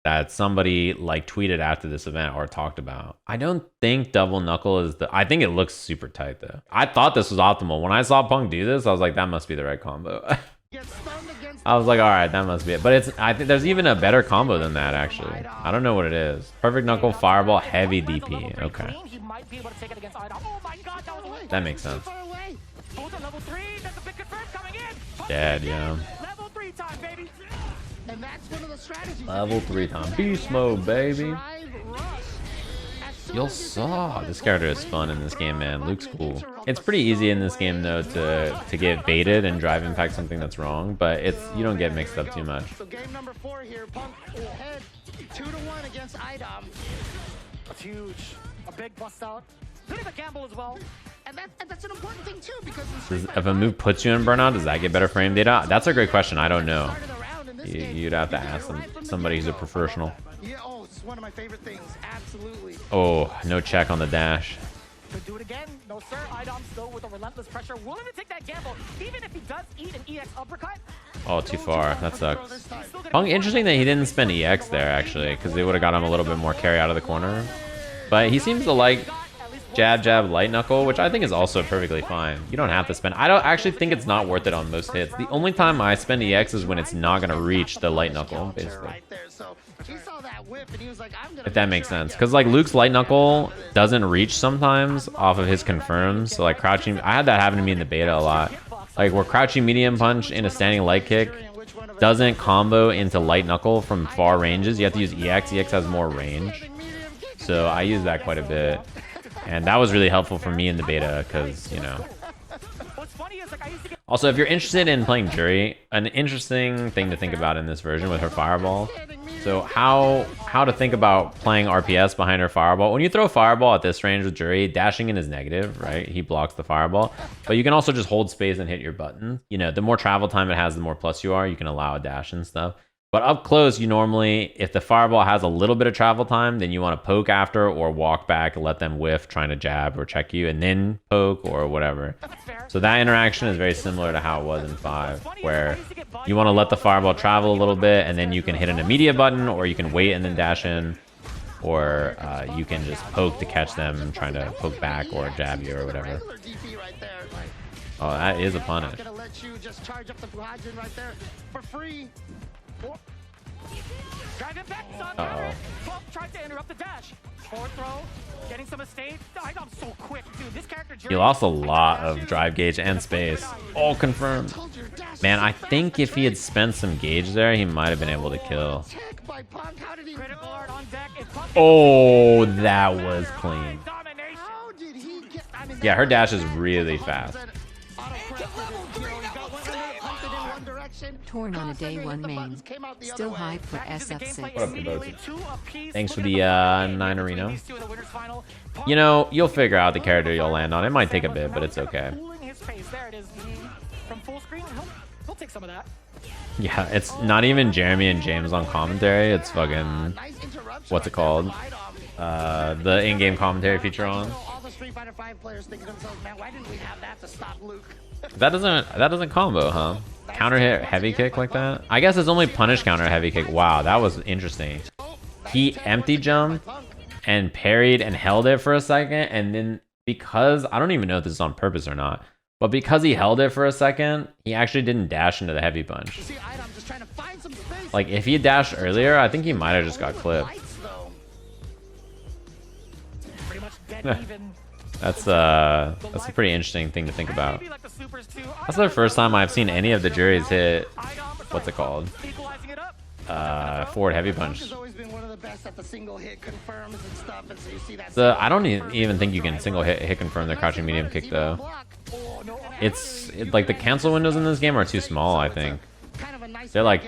[SPEAKER 1] that somebody like tweeted after this event or talked about. I don't think double knuckle is I think it looks super tight though. I thought this was optimal. When I saw Feng do this, I was like, that must be the right combo. I was like, all right, that must be it. But I think there's even a better combo than that, actually. I don't know what it is. Perfect knuckle, fireball, heavy DP. Okay. That makes sense. Dead, yeah. Level 3 time. Beast mode, baby. You'll saw. This character is fun in this game, man. Luke's cool. It's pretty easy in this game though to get baited and drive impact something that's wrong, but you don't get mixed up too much.
[SPEAKER 2] So game number 4 here, Punk will head 2-1 against Idom.
[SPEAKER 3] That's huge. A big bust out. Bit of a gamble as well.
[SPEAKER 2] And that's an important thing too, because
[SPEAKER 1] if a move puts you in burnout, does that get better frame data? That's a great question. I don't know. You'd have to ask somebody who's a professional.
[SPEAKER 2] Yeah, oh, it's one of my favorite things. Absolutely.
[SPEAKER 1] Oh, no check on the dash.
[SPEAKER 3] Could do it again. No, sir. Idom still with a relentless pressure. Willing to take that gamble, even if he does eat an EX uppercut.
[SPEAKER 1] Oh, too far. That sucks. Feng, interesting that he didn't spend EX there, actually, because they would have got him a little bit more carry out of the corner. But he seems to like jab, jab, light knuckle, which I think is also perfectly fine. You don't have to spend. I don't actually think it's not worth it on most hits. The only time I spend EX is when it's not going to reach the light knuckle, basically. If that makes sense. Because like Luke's light knuckle doesn't reach sometimes off of his confirms. So like crouching, I had that happen to me in the beta a lot. Like where crouching medium punch in a standing light kick doesn't combo into light knuckle from far ranges. You have to use EX. EX has more range. So I use that quite a bit. And that was really helpful for me in the beta because, you know. Also, if you're interested in playing Juri, an interesting thing to think about in this version with her fireball. So how to think about playing RPS behind her fireball. When you throw fireball at this range with Juri, dashing in is negative, right? He blocks the fireball. But you can also just hold space and hit your button. You know, the more travel time it has, the more plus you are. You can allow a dash and stuff. But up close, you normally, if the fireball has a little bit of travel time, then you want to poke after or walk back and let them whiff trying to jab or check you and then poke or whatever. So that interaction is very similar to how it was in 5, where you want to let the fireball travel a little bit and then you can hit an immediate button, or you can wait and then dash in, or you can just poke to catch them trying to poke back or jab you or whatever. Oh, that is a punish. Uh-oh.
[SPEAKER 3] Tried to interrupt the dash. Forward throw, getting some escape. I'm so quick, dude. This character
[SPEAKER 1] he lost a lot of drive gauge and space. All confirmed. Man, I think if he had spent some gauge there, he might have been able to kill. Oh, that was clean. Yeah, her dash is really fast.
[SPEAKER 4] Torn on a day 1 main. Still hype for SF6.
[SPEAKER 1] What up, Devoted? Thanks for the 9 arena. You know, you'll figure out the character you'll land on. It might take a bit, but it's okay.
[SPEAKER 3] his face. There it is. From full screen, he'll take some of that.
[SPEAKER 1] Yeah, it's not even Jeremy and James on commentary. It's fucking what's it called? The in-game commentary feature on.
[SPEAKER 2] All the Street Fighter 5 players think to themselves, man, why didn't we have that to stop Luke?
[SPEAKER 1] That doesn't combo, huh? Counter hit heavy kick like that? I guess it's only punish counter heavy kick. Wow, that was interesting. He empty jumped and parried and held it for a second, and then because I don't even know if this is on purpose or not, but because he held it for a second, he actually didn't dash into the heavy punch. Like if he had dashed earlier, I think he might have just got clipped.
[SPEAKER 3] Pretty much dead even.
[SPEAKER 1] That's a pretty interesting thing to think about. That's the first time I've seen any of the Juris hit what's it called? Forward heavy punch. I don't even think you can single hit confirm the crouching medium kick though. It's like the cancel windows in this game are too small, I think. They're like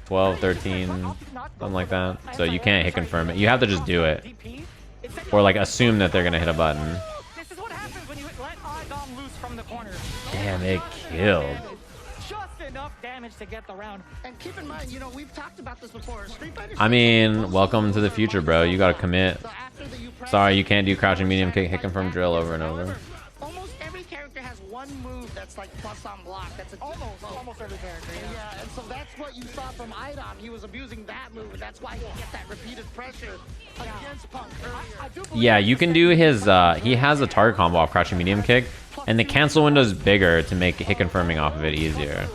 [SPEAKER 1] 12, 13, something like that. So you can't hit confirm it. You have to just do it. Or like assume that they're gonna hit a button.
[SPEAKER 3] This is what happens when you let Idom loose from the corner.
[SPEAKER 1] Damn, it killed.
[SPEAKER 3] Just enough damage to get the round.
[SPEAKER 2] And keep in mind, you know, we've talked about this before. Street Fighter
[SPEAKER 1] I mean, welcome to the future, bro. You gotta commit. Sorry, you can't do crouching medium kick, hit confirm drill over and over.
[SPEAKER 2] Almost every character has one move that's like plus on block. That's a
[SPEAKER 3] almost every character.
[SPEAKER 2] Yeah, and so that's what you saw from Idom. He was abusing that move, and that's why he get that repeated pressure against Punk earlier.
[SPEAKER 1] Yeah, you can do his. He has a target combo off crouching medium kick, and the cancel window is bigger to make hit confirming off of it easier.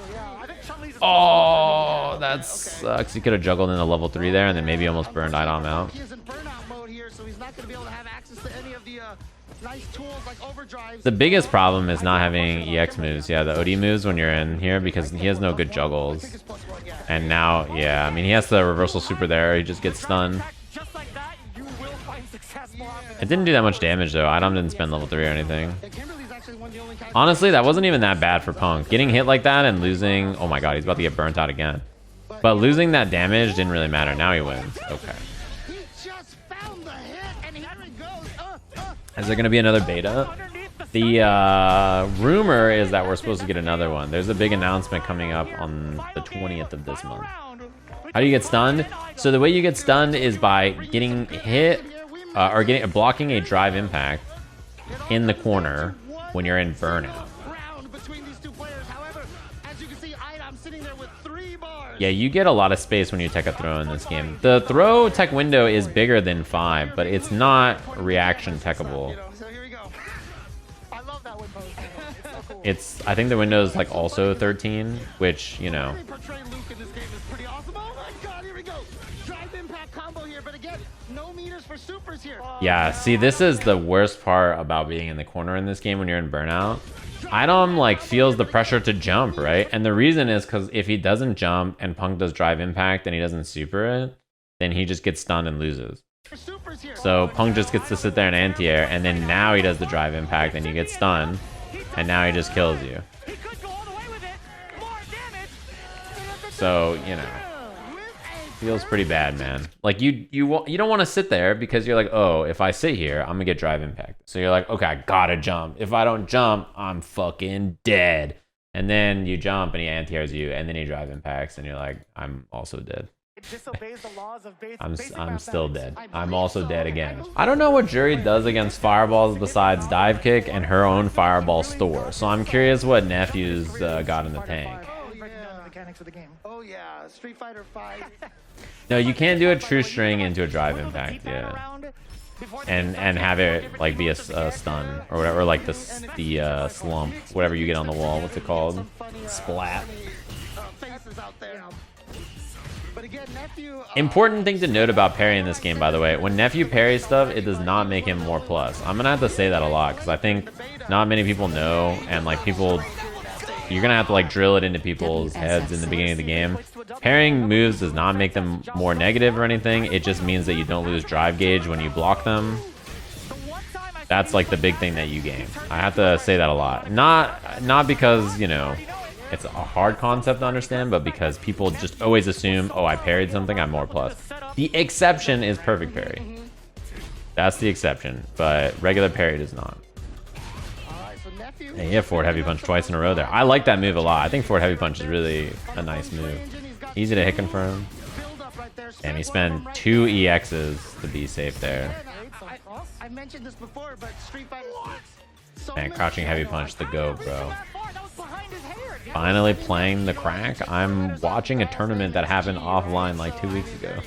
[SPEAKER 1] Oh, that sucks. He could have juggled in the level 3 there, and then maybe almost burned Idom out.
[SPEAKER 2] He is in burnout mode here, so he's not going to be able to have access to any of the nice tools like overdrives.
[SPEAKER 1] The biggest problem is not having EX moves. Yeah, the OD moves when you're in here because he has no good juggles. And now, yeah, I mean, he has the reversal super there. He just gets stunned. It didn't do that much damage though. Idom didn't spend level 3 or anything. Honestly, that wasn't even that bad for Punk. Getting hit like that and losing... Oh my god, he's about to get burnt out again. But losing that damage didn't really matter. Now he wins. Okay. Is there going to be another beta? The rumor is that we're supposed to get another one. There's a big announcement coming up on the 20th of this month. How do you get stunned? So the way you get stunned is by getting hit or blocking a drive impact in the corner when you're in burnout. Yeah, you get a lot of space when you tech a throw in this game. The throw tech window is bigger than 5, but it's not reaction techable. It's, I think the window is like also 13, which, you know. Yeah, see, this is the worst part about being in the corner in this game when you're in burnout. Idom like feels the pressure to jump, right? And the reason is because if he doesn't jump and Punk does drive impact and he doesn't super it, then he just gets stunned and loses. So Punk just gets to sit there in anti-air, and then now he does the drive impact and you get stunned, and now he just kills you. So, you know, feels pretty bad, man. Like you don't want to sit there because you're like, oh, if I sit here, I'm gonna get drive impact. So you're like, okay, I gotta jump. If I don't jump, I'm fucking dead. And then you jump and he anti-airs you, and then he drive impacts, and you're like, I'm also dead. I'm still dead. I'm also dead again. I don't know what Juri does against fireballs besides dive kick and her own fireball store. So I'm curious what Nephew's got in the tank.
[SPEAKER 2] Oh yeah, Street Fighter 5.
[SPEAKER 1] No, you can't do a true string into a drive impact, yeah. And have it like be a stun or whatever, or like the slump, whatever you get on the wall. What's it called? Splat. Important thing to note about parry in this game, by the way. When Nephew parries stuff, it does not make him more plus. I'm gonna have to say that a lot because I think not many people know, and like people, you're gonna have to like drill it into people's heads in the beginning of the game. Parrying moves does not make them more negative or anything. It just means that you don't lose drive gauge when you block them. That's like the big thing that you gain. I have to say that a lot. Not because, you know, it's a hard concept to understand, but because people just always assume, oh, I parried something, I'm more plus. The exception is perfect parry. That's the exception, but regular parry does not.
[SPEAKER 2] So Nephew.
[SPEAKER 1] Hey, he hit forward heavy punch twice in a row there. I like that move a lot. I think forward heavy punch is really a nice move. Easy to hit confirm. And he spent 2 EXs to be safe there.
[SPEAKER 2] I mentioned this before, but Street Fighter.
[SPEAKER 1] Man, crouching heavy punch the go, bro. Finally playing the crack. I'm watching a tournament that happened offline like 2 weeks ago.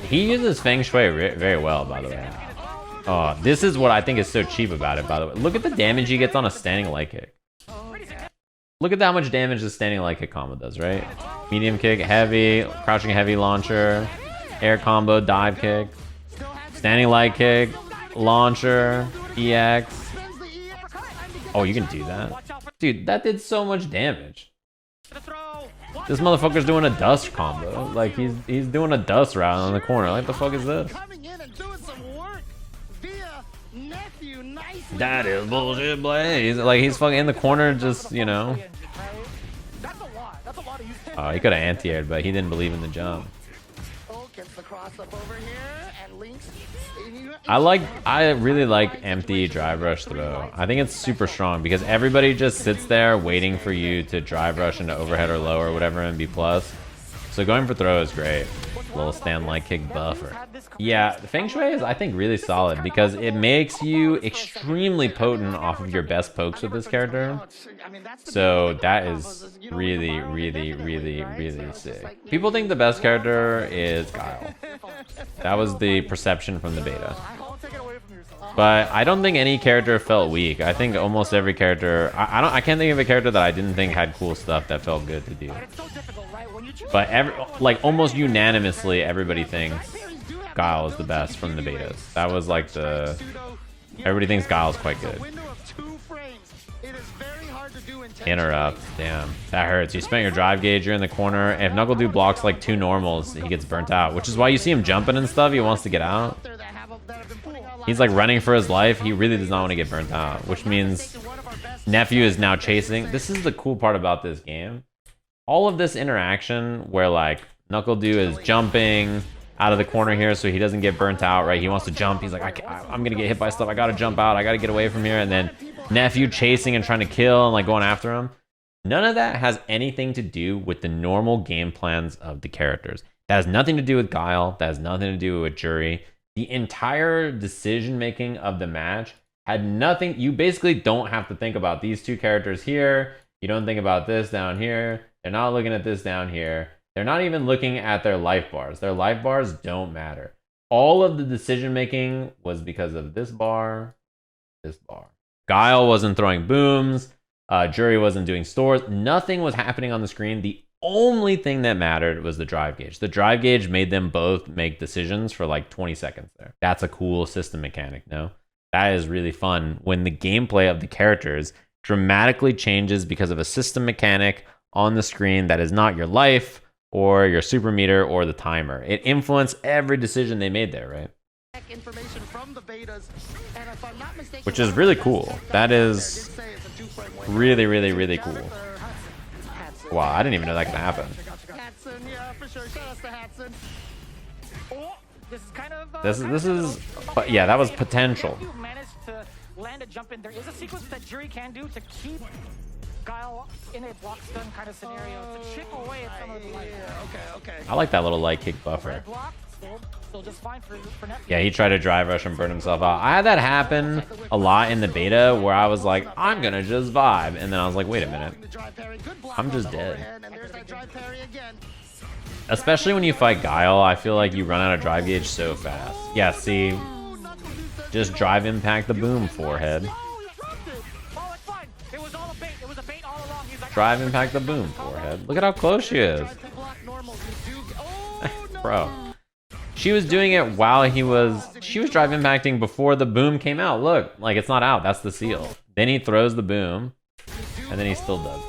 [SPEAKER 1] He uses Feng Shui very well, by the way. Oh, this is what I think is so cheap about it, by the way. Look at the damage he gets on a standing leg kick. Look at how much damage the standing leg kick combo does, right? Medium kick, heavy, crouching heavy launcher, air combo, dive kick, standing leg kick, launcher, EX. Oh, you can do that? Dude, that did so much damage. This motherfucker's doing a dust combo. Like, he's doing a dust route on the corner. Like, the fuck is this? That is bullshit, Blaze. Like, he's fucking in the corner, just, you know. Oh, he could have anti-aired, but he didn't believe in the jump. I really like empty drive rush throw. I think it's super strong because everybody just sits there waiting for you to drive rush into overhead or low or whatever and be plus. So going for throw is great. Little stand like kick buffer. Yeah, Feng Shui is, I think, really solid because it makes you extremely potent off of your best pokes with this character. So that is really, really, really, really sick. People think the best character is Guile. That was the perception from the beta. But I don't think any character felt weak. I think almost every character, I can't think of a character that I didn't think had cool stuff that felt good to do. But like almost unanimously, everybody thinks Guile is the best from the betas. That was like everybody thinks Guile is quite good. Interrupt, damn, that hurts. You spent your drive gauge, you're in the corner. If NuckleDu blocks like 2 normals, he gets burnt out, which is why you see him jumping and stuff. He wants to get out. He's like running for his life. He really does not want to get burnt out, which means Nephew is now chasing. This is the cool part about this game. All of this interaction where like NuckleDu is jumping out of the corner here so he doesn't get burnt out, right? He wants to jump. He's like, I'm going to get hit by stuff. I got to jump out. I got to get away from here. And then Nephew chasing and trying to kill and like going after him. None of that has anything to do with the normal game plans of the characters. That has nothing to do with Guile. That has nothing to do with Juri. The entire decision making of the match had nothing. You basically don't have to think about these 2 characters here. You don't think about this down here. They're not looking at this down here. They're not even looking at their life bars. Their life bars don't matter. All of the decision making was because of this bar, this bar. Guile wasn't throwing booms. Juri wasn't doing stores. Nothing was happening on the screen. The only thing that mattered was the drive gauge. The drive gauge made them both make decisions for like 20 seconds there. That's a cool system mechanic, no? That is really fun when the gameplay of the characters dramatically changes because of a system mechanic on the screen that is not your life or your super meter or the timer. It influenced every decision they made there, right? Which is really cool. That is really, really, really cool. Wow, I didn't even know that could happen. This is, but yeah, that was potential.
[SPEAKER 3] Land a jump in. There is a sequence that Juri can do to keep Guile in a block stun kind of scenario to chip away at some of the light. Okay.
[SPEAKER 1] I like that little light kick buffer.
[SPEAKER 3] Block, still just fine for Nephew.
[SPEAKER 1] Yeah, he tried to drive rush and burn himself out. I had that happen a lot in the beta where I was like, I'm gonna just vibe, and then I was like, wait a minute, I'm just dead. Especially when you fight Guile, I feel like you run out of drive gauge so fast. Yeah, see, just drive impact the boom forehead. Drive impact the boom forehead. Look at how close she is. Bro. She was doing it while she was drive impacting before the boom came out. Look, like it's not out. That's the seal. Then he throws the boom, and then he's still dead.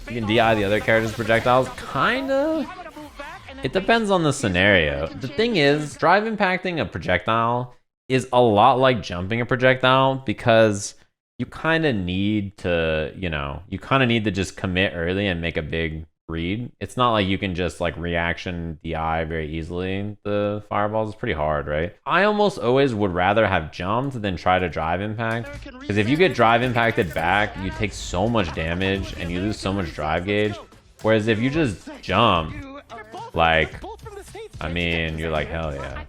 [SPEAKER 1] You can DI the other character's projectiles? Kinda. It depends on the scenario. The thing is, drive impacting a projectile is a lot like jumping a projectile because you kind of need to, you kind of need to just commit early and make a big read. It's not like you can just like reaction DI very easily. The fireballs is pretty hard, right? I almost always would rather have jumped than try to drive impact, because if you get drive impacted back, you take so much damage and you lose so much drive gauge. Whereas if you just jump, like, I mean, you're like, hell yeah,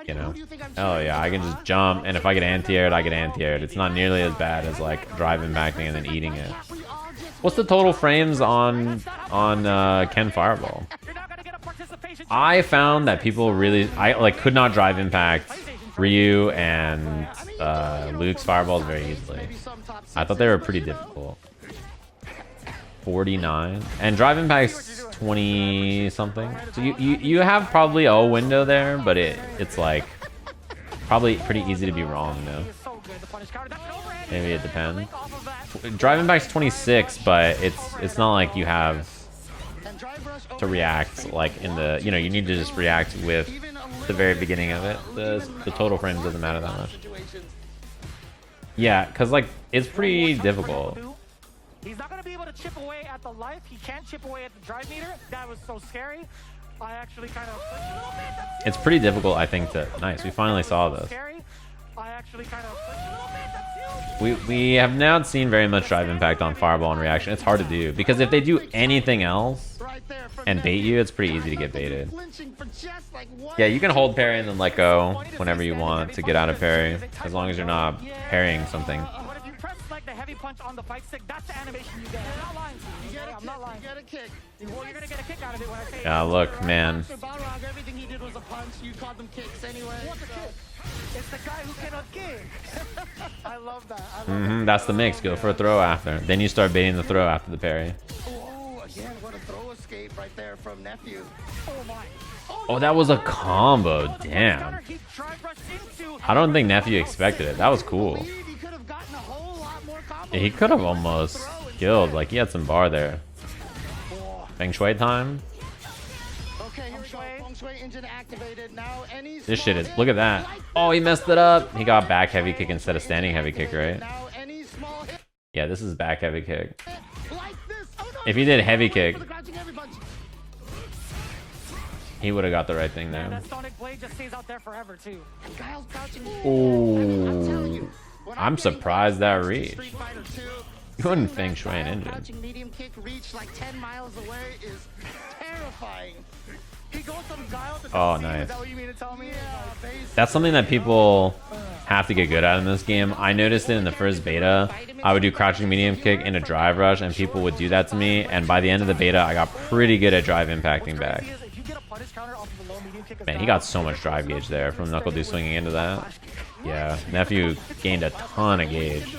[SPEAKER 1] you know, hell yeah, I can just jump, and if I get anti-aired, I get anti-aired. It's not nearly as bad as like drive impacting and then eating it. What's the total frames on Ken Fireball? I found that people really, I could not drive impact Ryu and Luke's fireballs very easily. I thought they were pretty difficult. 49 and drive impact's 20 something. So you have probably a window there, but it's like probably pretty easy to be wrong though. Maybe it depends. Drive impact's 26, but it's not like you have to react like in the, you know, you need to just react with the very beginning of it. The total frames doesn't matter that much. Yeah, because like it's pretty difficult.
[SPEAKER 3] He's not going to be able to chip away at the life. He can't chip away at the drive meter. That was so scary. I actually kind of...
[SPEAKER 1] It's pretty difficult, I think, to... Nice, we finally saw this.
[SPEAKER 3] I actually kind of...
[SPEAKER 1] We have not seen very much drive impact on Fireball and Reaction. It's hard to do, because if they do anything else and bait you, it's pretty easy to get baited. Yeah, you can hold parry and then let go whenever you want to get out of parry, as long as you're not parrying something.
[SPEAKER 3] But if you press like the heavy punch on the fight stick, that's the animation you get. I'm not lying to you. I'm not lying.
[SPEAKER 2] You get a kick.
[SPEAKER 3] Well, you're gonna get a kick out of it when I say
[SPEAKER 1] Yeah, look, man.
[SPEAKER 2] Everything he did was a punch. You called them kicks anyway.
[SPEAKER 3] What's a kick? It's the guy who cannot kick. I love that.
[SPEAKER 1] That's the mix. Go for a throw after. Then you start baiting the throw after the parry.
[SPEAKER 2] Oh, again, what a throw escape right there from Nephew.
[SPEAKER 3] Oh my.
[SPEAKER 1] Oh, that was a combo. Damn. I don't think Nephew expected it. That was cool.
[SPEAKER 2] He could have gotten a whole lot more combos.
[SPEAKER 1] Yeah, he could have almost killed. Like, he had some bar there. Feng Shui time.
[SPEAKER 2] Okay, here we go. Feng Shui engine activated. Now any
[SPEAKER 1] This shit is... Look at that. Oh, he messed it up. He got back heavy kick instead of standing heavy kick, right?
[SPEAKER 2] Now any small hit
[SPEAKER 1] Yeah, this is back heavy kick.
[SPEAKER 2] like this. Oh, no.
[SPEAKER 1] If he did heavy kick,
[SPEAKER 2] For the crouching heavy punch.
[SPEAKER 1] he would have got the right thing there.
[SPEAKER 3] That Sonic Blade just stays out there forever too.
[SPEAKER 2] And Guile's crouching.
[SPEAKER 1] Ooh.
[SPEAKER 2] telling you, when
[SPEAKER 1] I'm
[SPEAKER 2] getting
[SPEAKER 1] surprised that
[SPEAKER 2] caught in
[SPEAKER 1] reach.
[SPEAKER 2] Street Fighter 2,
[SPEAKER 1] You wouldn't
[SPEAKER 2] seeing
[SPEAKER 1] Feng
[SPEAKER 2] that
[SPEAKER 1] Shui an
[SPEAKER 2] Guile
[SPEAKER 1] engine.
[SPEAKER 2] crouching medium kick reach like 10 miles away is terrifying.
[SPEAKER 3] He goes from Guile to
[SPEAKER 1] Oh,
[SPEAKER 3] Is
[SPEAKER 1] nice.
[SPEAKER 3] that what you mean to tell me?
[SPEAKER 1] That's something that people have to get good at in this game. I noticed it in the first beta. I would do crouching medium kick in a drive rush, and people would do that to me. And by the end of the beta, I got pretty good at drive impacting back. Man, he got so much drive gauge there from NuckleDu swinging into that. Yeah, Nephew gained a ton of gauge.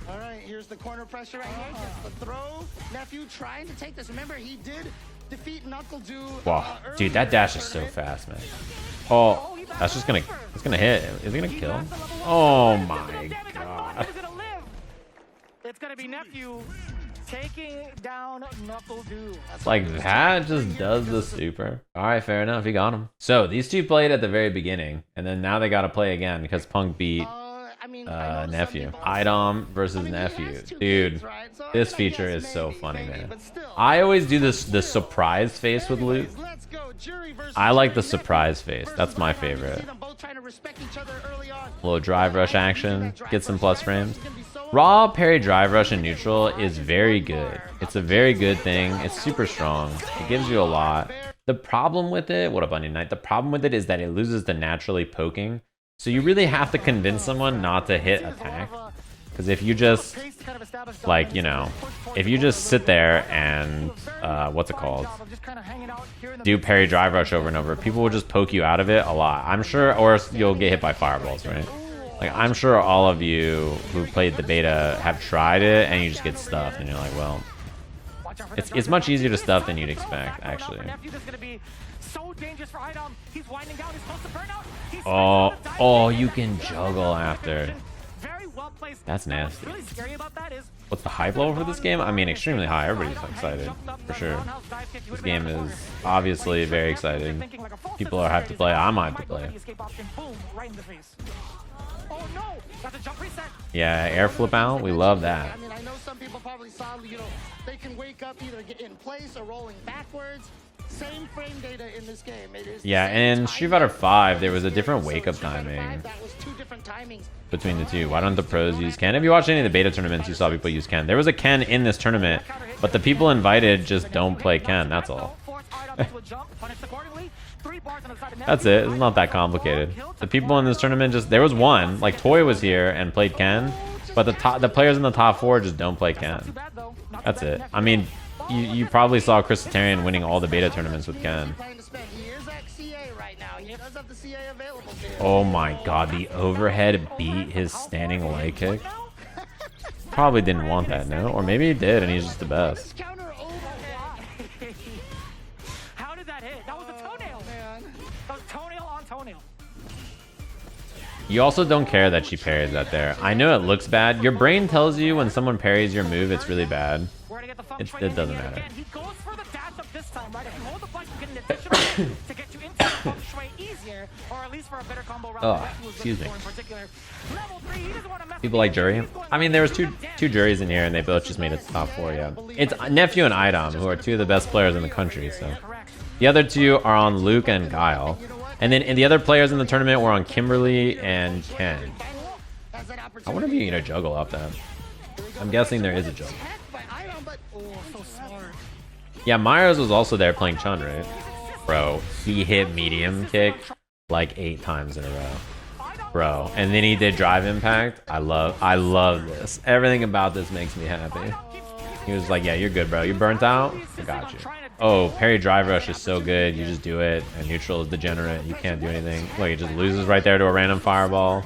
[SPEAKER 2] All right, here's the corner pressure right here. Gets the throw. Nephew trying to take this. Remember, he did defeat NuckleDu.
[SPEAKER 1] Wow, dude, that dash is so fast, man. Oh, that's just gonna... It's gonna hit. Is it gonna kill him? Oh my god.
[SPEAKER 3] It's gonna be Nephew taking down NuckleDu.
[SPEAKER 1] Like, that just does the super. Alright, fair enough. He got him. So, these two played at the very beginning, and then now they gotta play again because Punk beat Nephew. Idom versus Nephew. Dude, this feature is so funny, man. I always do the surprise face with Luke. I like the surprise face. That's my favorite. Little drive rush action. Get some plus frames. Raw parry drive rush in neutral is very good. It's a very good thing. It's super strong. It gives you a lot. The problem with it... What up, Onion Knight? The problem with it is that it loses the naturally poking. So you really have to convince someone not to hit attack. Because if you just, like, you know, if you just sit there and, what's it called? Do parry drive rush over and over, people will just poke you out of it a lot. I'm sure, or you'll get hit by fireballs, right? Like, I'm sure all of you who played the beta have tried it and you just get stuffed and you're like, well, it's much easier to stuff than you'd expect, actually. Oh, you can juggle after.
[SPEAKER 3] place.
[SPEAKER 1] That's nasty.
[SPEAKER 3] What's really scary about that is
[SPEAKER 1] What's the hype level for this game? I mean, extremely high. Everybody's excited, for sure. This game is obviously very exciting. People are hyped to play. I'm hyped to play.
[SPEAKER 3] Oh no! That's a jump reset.
[SPEAKER 1] Yeah, air flip out. We love that.
[SPEAKER 2] I mean, I know some people probably saw, you know, they can wake up either in place or rolling backwards. Same frame data in this game. It is
[SPEAKER 1] Yeah, and Street Fighter 5, there was a different wake-up timing
[SPEAKER 2] that was 2 different timings.
[SPEAKER 1] between the two. Why don't the pros use Ken? If you watched any of the beta tournaments, you saw people use Ken. There was a Ken in this tournament, but the people invited just don't play Ken. That's all. That's it. It's not that complicated. The people in this tournament just... There was one. Like, Toy was here and played Ken, but the players in the top 4 just don't play Ken. That's it. I mean... You probably saw Chris Tarian winning all the beta tournaments with Ken. Oh my god, the overhead beat his standing away kick. Probably didn't want that, no? Or maybe he did and he's just the best.
[SPEAKER 3] How did that hit? That was a toenail, man. That was toenail on toenail.
[SPEAKER 1] You also don't care that she parries that there. I know it looks bad. Your brain tells you when someone parries your move, it's really bad. It doesn't matter.
[SPEAKER 3] He goes for the dash up this time, right? If you hold the button, you get an additional to get you into the Feng Shui easier, or at least for a better combo round.
[SPEAKER 1] Oh, excuse me.
[SPEAKER 3] Level 3, he doesn't want to mess
[SPEAKER 1] People like Juri. I mean, there was two Juris in here, and they both just made it to top 4. Yeah, it's Nephew and Idom, who are 2 of the best players in the country. So the other 2 are on Luke and Guile, and then the other players in the tournament were on Kimberly and Ken. I wonder if you can get a juggle off that. I'm guessing there is a juggle. Yeah, Myers was also there playing Chun, right? Bro, he hit medium kick like 8 times in a row. Bro, and then he did drive impact. I love this. Everything about this makes me happy. He was like, yeah, you're good, bro. You burnt out? I got you. Oh, parry drive rush is so good. You just do it, and neutral is degenerate. You can't do anything. Look, he just loses right there to a random fireball.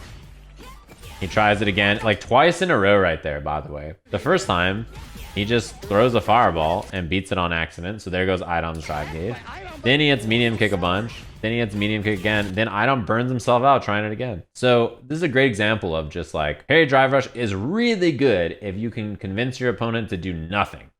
[SPEAKER 1] He tries it again, like twice in a row right there, by the way. The first time, he just throws a fireball and beats it on accident. So there goes Idom's drive gauge. Then he hits medium kick a bunch. Then he hits medium kick again. Then Idom burns himself out trying it again. So this is a great example of just like, parry drive rush is really good if you can convince your opponent to do nothing.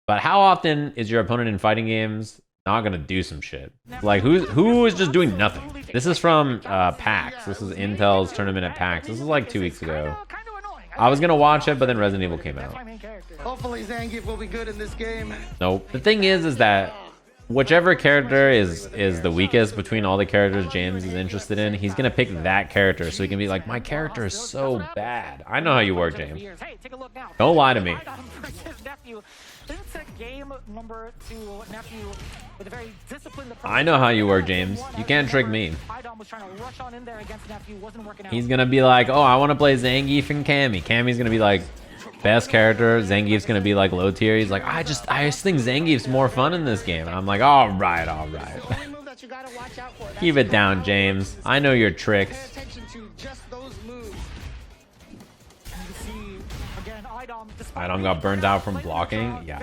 [SPEAKER 1] But how often is your opponent in fighting games not gonna do some shit? Like who is just doing nothing? This is from PAX. This is Intel's tournament at PAX. This was like 2 weeks ago. I was gonna watch it, but then Resident Evil came out.
[SPEAKER 2] Hopefully Zangief will be good in this game.
[SPEAKER 1] Nope. The thing is that whichever character is the weakest between all the characters James is interested in, he's gonna pick that character so he can be like, my character is so bad. I know how you work, James. Don't lie to me. I know how you work, James. You can't trick me. He's gonna be like, oh, I want to play Zangief and Cammy. Cammy's gonna be like, best character. Zangief's gonna be like low tier. He's like, I just think Zangief's more fun in this game. And I'm like, all right. Keep it down, James. I know your tricks. Idom got burned out from blocking. Yeah.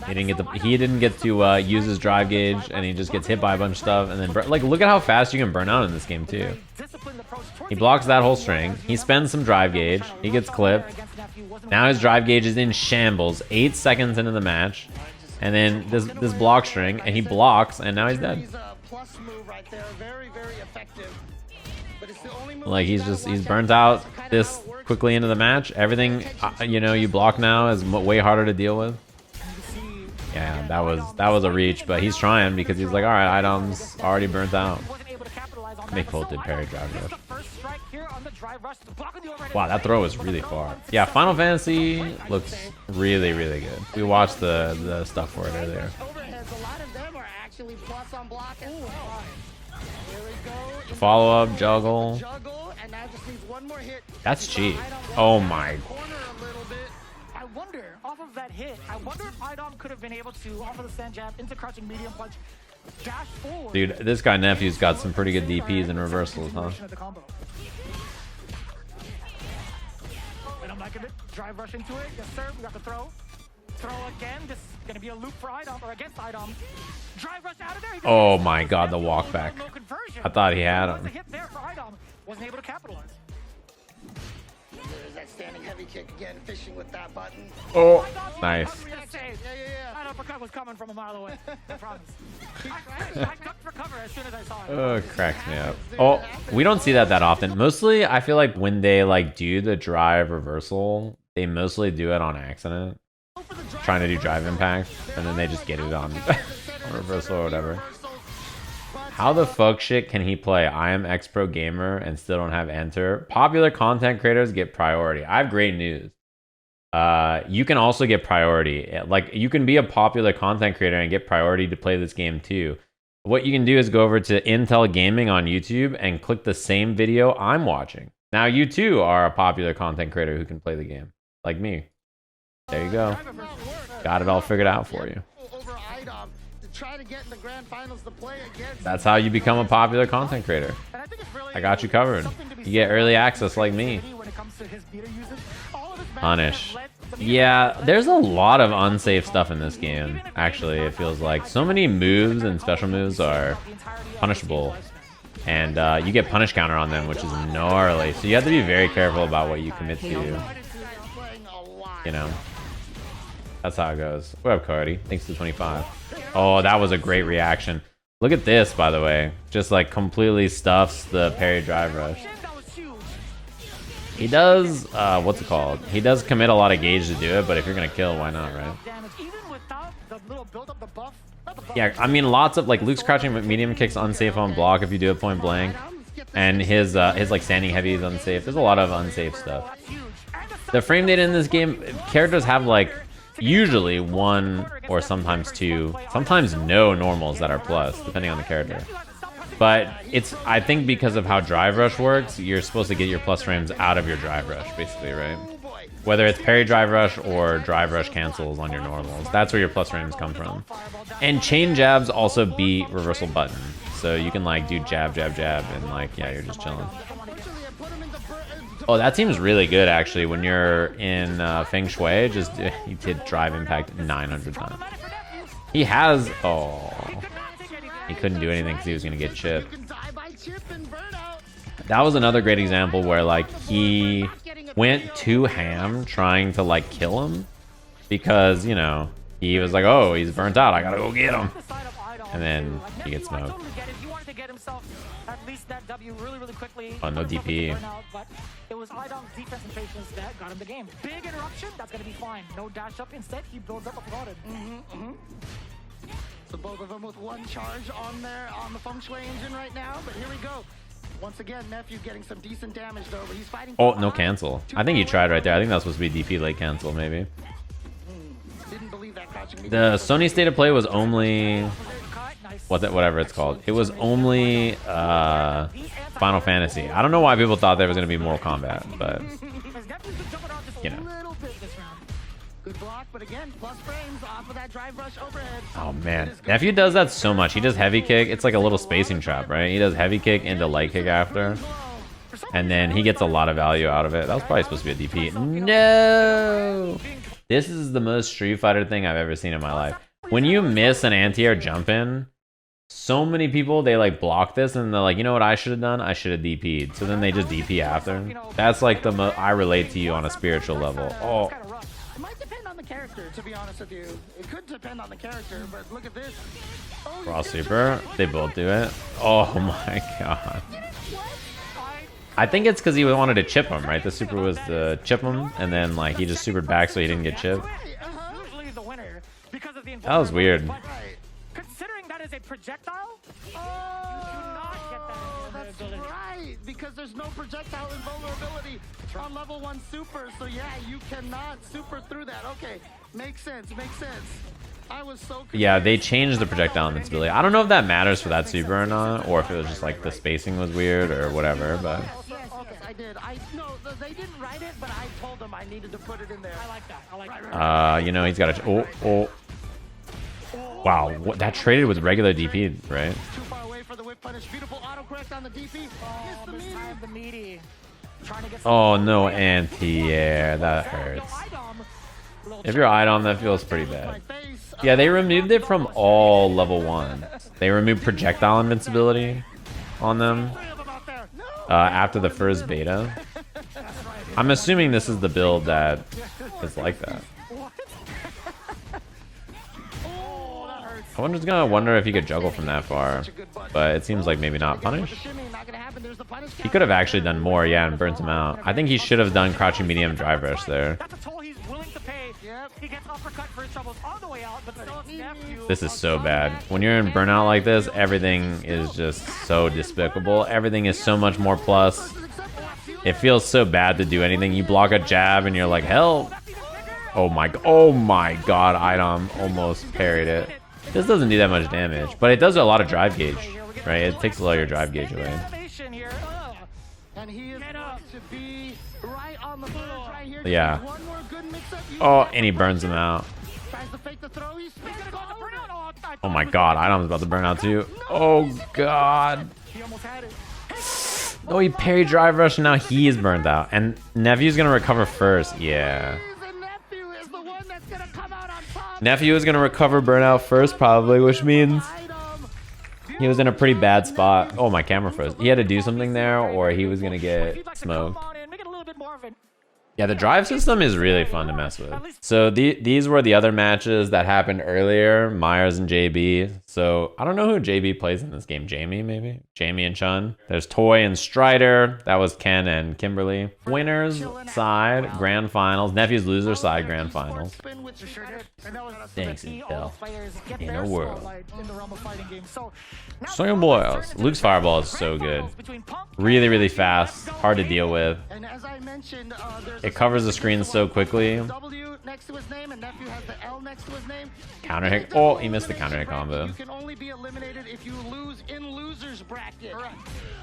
[SPEAKER 1] He didn't get to use his drive gauge, and he just gets hit by a bunch of stuff. And then, like, look at how fast you can burn out in this game too. He blocks that whole string. He spends some drive gauge. He gets clipped. Now his drive gauge is in shambles. 8 seconds into the match, and then this block string, and he blocks, and now he's dead. Like he's burnt out this quickly into the match. Everything you block now is way harder to deal with. Yeah, that was a reach, but he's trying because he's like, all right, Idom's already burnt out. Mick Holt did parry drive rush. Wow, that throw was really far. Yeah, Final Fantasy looks really, really good. We watched the stuff for it earlier. Follow up, juggle. That's cheap. Oh my.
[SPEAKER 3] I wonder, off of that hit, I wonder if Idom could have been able to, off of the sand jab, into crouching medium punch, dash forward.
[SPEAKER 1] Dude, this guy Nephew's got some pretty good DPs and reversals, huh?
[SPEAKER 3] And I'm liking it. Drive rush into it. Yes, sir. We got the throw. Throw again. This is going to be a loop for Idom, or against Idom. Drive rush out of there.
[SPEAKER 1] Oh my god, the walk back. I thought he had him.
[SPEAKER 3] Hit there for Idom. Wasn't able to capitalize.
[SPEAKER 2] There's that standing heavy kick again, fishing with that button.
[SPEAKER 1] Oh, nice.
[SPEAKER 3] That uppercut was coming from a mile away. I promise. I ducked for cover as soon as I saw it.
[SPEAKER 1] Oh, it cracks me up. Oh, we don't see that often. Mostly, I feel like when they like do the drive reversal, they mostly do it on accident. Trying to do drive impact, and then they just get it on reversal or whatever. How the fuck shit can he play I am X-Pro Gamer and still don't have enter? Popular content creators get priority. I have great news. You can also get priority. Like, you can be a popular content creator and get priority to play this game too. What you can do is go over to Intel Gaming on YouTube and click the same video I'm watching. Now you too are a popular content creator who can play the game, like me. There you go. Got it all figured out for you.
[SPEAKER 2] Over Idom to try to get in the grand finals to play against.
[SPEAKER 1] That's how you become a popular content creator. I got you covered. You get early access like me. Punish. Yeah, there's a lot of unsafe stuff in this game, actually. It feels like so many moves and special moves are punishable. And you get punish counter on them, which is gnarly. So you have to be very careful about what you commit to. You know. That's how it goes. What up, Cardi? Thanks to 25. Oh, that was a great reaction. Look at this, by the way. Just like completely stuffs the parry drive rush. He does, what's it called? He does commit a lot of gauge to do it, but if you're gonna kill, why not, right? Yeah, I mean, lots of, like, Luke's crouching medium kicks unsafe on block if you do it point blank. And his like, standing heavy is unsafe. There's a lot of unsafe stuff. The frame data in this game, characters have, like, usually one or sometimes two, sometimes no normals that are plus, depending on the character. But it's, I think because of how drive rush works, you're supposed to get your plus frames out of your drive rush, basically, right? Whether it's parry drive rush or drive rush cancels on your normals, that's where your plus frames come from. And chain jabs also beat reversal button, so you can like do jab, jab, jab, and like, yeah, you're just chilling. Oh, that seems really good, actually. When you're in Feng Shui, just he did drive impact 900 times. He has, oh, he couldn't do anything because he was gonna get chipped. That was another great example where like he went too ham trying to like kill him because, you know, he was like, oh, he's burnt out, I gotta go get him, and then he gets smoked. Oh, no DP.
[SPEAKER 3] It was Idom's defense and patience that got him the game. Big interruption, that's gonna be fine. No dash up, instead he builds up a flooded.
[SPEAKER 2] So both of them with one charge on the Feng Shui engine right now, but here we go. Once again, Nephew getting some decent damage though, but he's fighting.
[SPEAKER 1] Oh, no cancel. I think he tried right there. I think that was supposed to be DP late cancel, maybe.
[SPEAKER 2] Didn't believe that crouching.
[SPEAKER 1] The Sony state of play was only whatever it's called. It was only Final Fantasy. I don't know why people thought there was going to be Mortal Kombat, but you know.
[SPEAKER 2] Good block, but again, plus frames off of that drive rush overhead.
[SPEAKER 1] Oh man, Nephew does that so much. He does heavy kick. It's like a little spacing trap, right? He does heavy kick into light kick after, and then he gets a lot of value out of it. That was probably supposed to be a DP. No, this is the most Street Fighter thing I've ever seen in my life. When you miss an anti-air jump in, so many people, they like block this and they're like, you know what I should have done? I should have DP'd. So then they just DP after. That's like the most, I relate to you on a spiritual level. Oh.
[SPEAKER 2] It might depend on the character, to be honest with you. It could depend on the character, but look at this. Oh,
[SPEAKER 1] Raw super. They both do it. Oh my god. I think it's because he wanted to chip him, right? The super was to chip him, and then like he just supered back so he didn't get chipped. That was weird.
[SPEAKER 3] Considering that is a projectile,
[SPEAKER 2] that's right, because there's no projectile invulnerability on level 1 super, so yeah, you cannot super through that. Okay, makes sense, makes sense. I was so confused.
[SPEAKER 1] Yeah, they changed the projectile invincibility. I don't know if that matters for that super or not, or if it was just like the spacing was weird or whatever, but...
[SPEAKER 2] Yes, I did. No, they didn't write it, but I told them I needed to put it in there.
[SPEAKER 3] I like that. I like that.
[SPEAKER 1] You know, he's got a... Oh. Wow, that traded with regular DP, right?
[SPEAKER 2] Too far away for the whip punish. Beautiful autocorrect on the DP.
[SPEAKER 3] The meaty.
[SPEAKER 1] Oh, no anti-air. That hurts. If you're Idom, that feels pretty bad. Yeah, they removed it from all level 1. They removed projectile invincibility on them after the first beta. I'm assuming this is the build that is like that. I wonder, wonder if he could juggle from that far, but it seems like maybe not. Punish? He could have actually done more, yeah, and burnt him out. I think he should have done crouching medium drive rush there. This is so bad. When you're in burnout like this, everything is just so despicable. Everything is so much more plus. It feels so bad to do anything. You block a jab and you're like, help. Oh my god, Idom almost parried it. This doesn't do that much damage, but it does a lot of drive gauge, right? It takes a lot of your drive gauge away. Yeah. Oh, and he burns him out. Oh my god, Idom's about to burn out too. Oh god. Oh, he parried drive rush and now he is burned out. And Nephew's gonna recover first. Yeah. Nephew is gonna recover burnout first probably, which means he was in a pretty bad spot. Oh, my camera froze. He had to do something there or he was gonna get smoked. Yeah, the drive system is really fun to mess with. So these were the other matches that happened earlier, Myers and JB. So I don't know who JB plays in this game. Jamie, maybe? Jamie and Chun. There's Toy and Strider. That was Ken and Kimberly. Winners side, grand finals. Nephew's loser side, grand finals. Thanks, Intel. In a world. Second boys. Luke's fireball is so good. Really, really fast. Hard to deal with. It covers the screen so quickly. Counter hit. Oh, he missed the counter hit combo.
[SPEAKER 2] You can only be eliminated if you lose in losers bracket.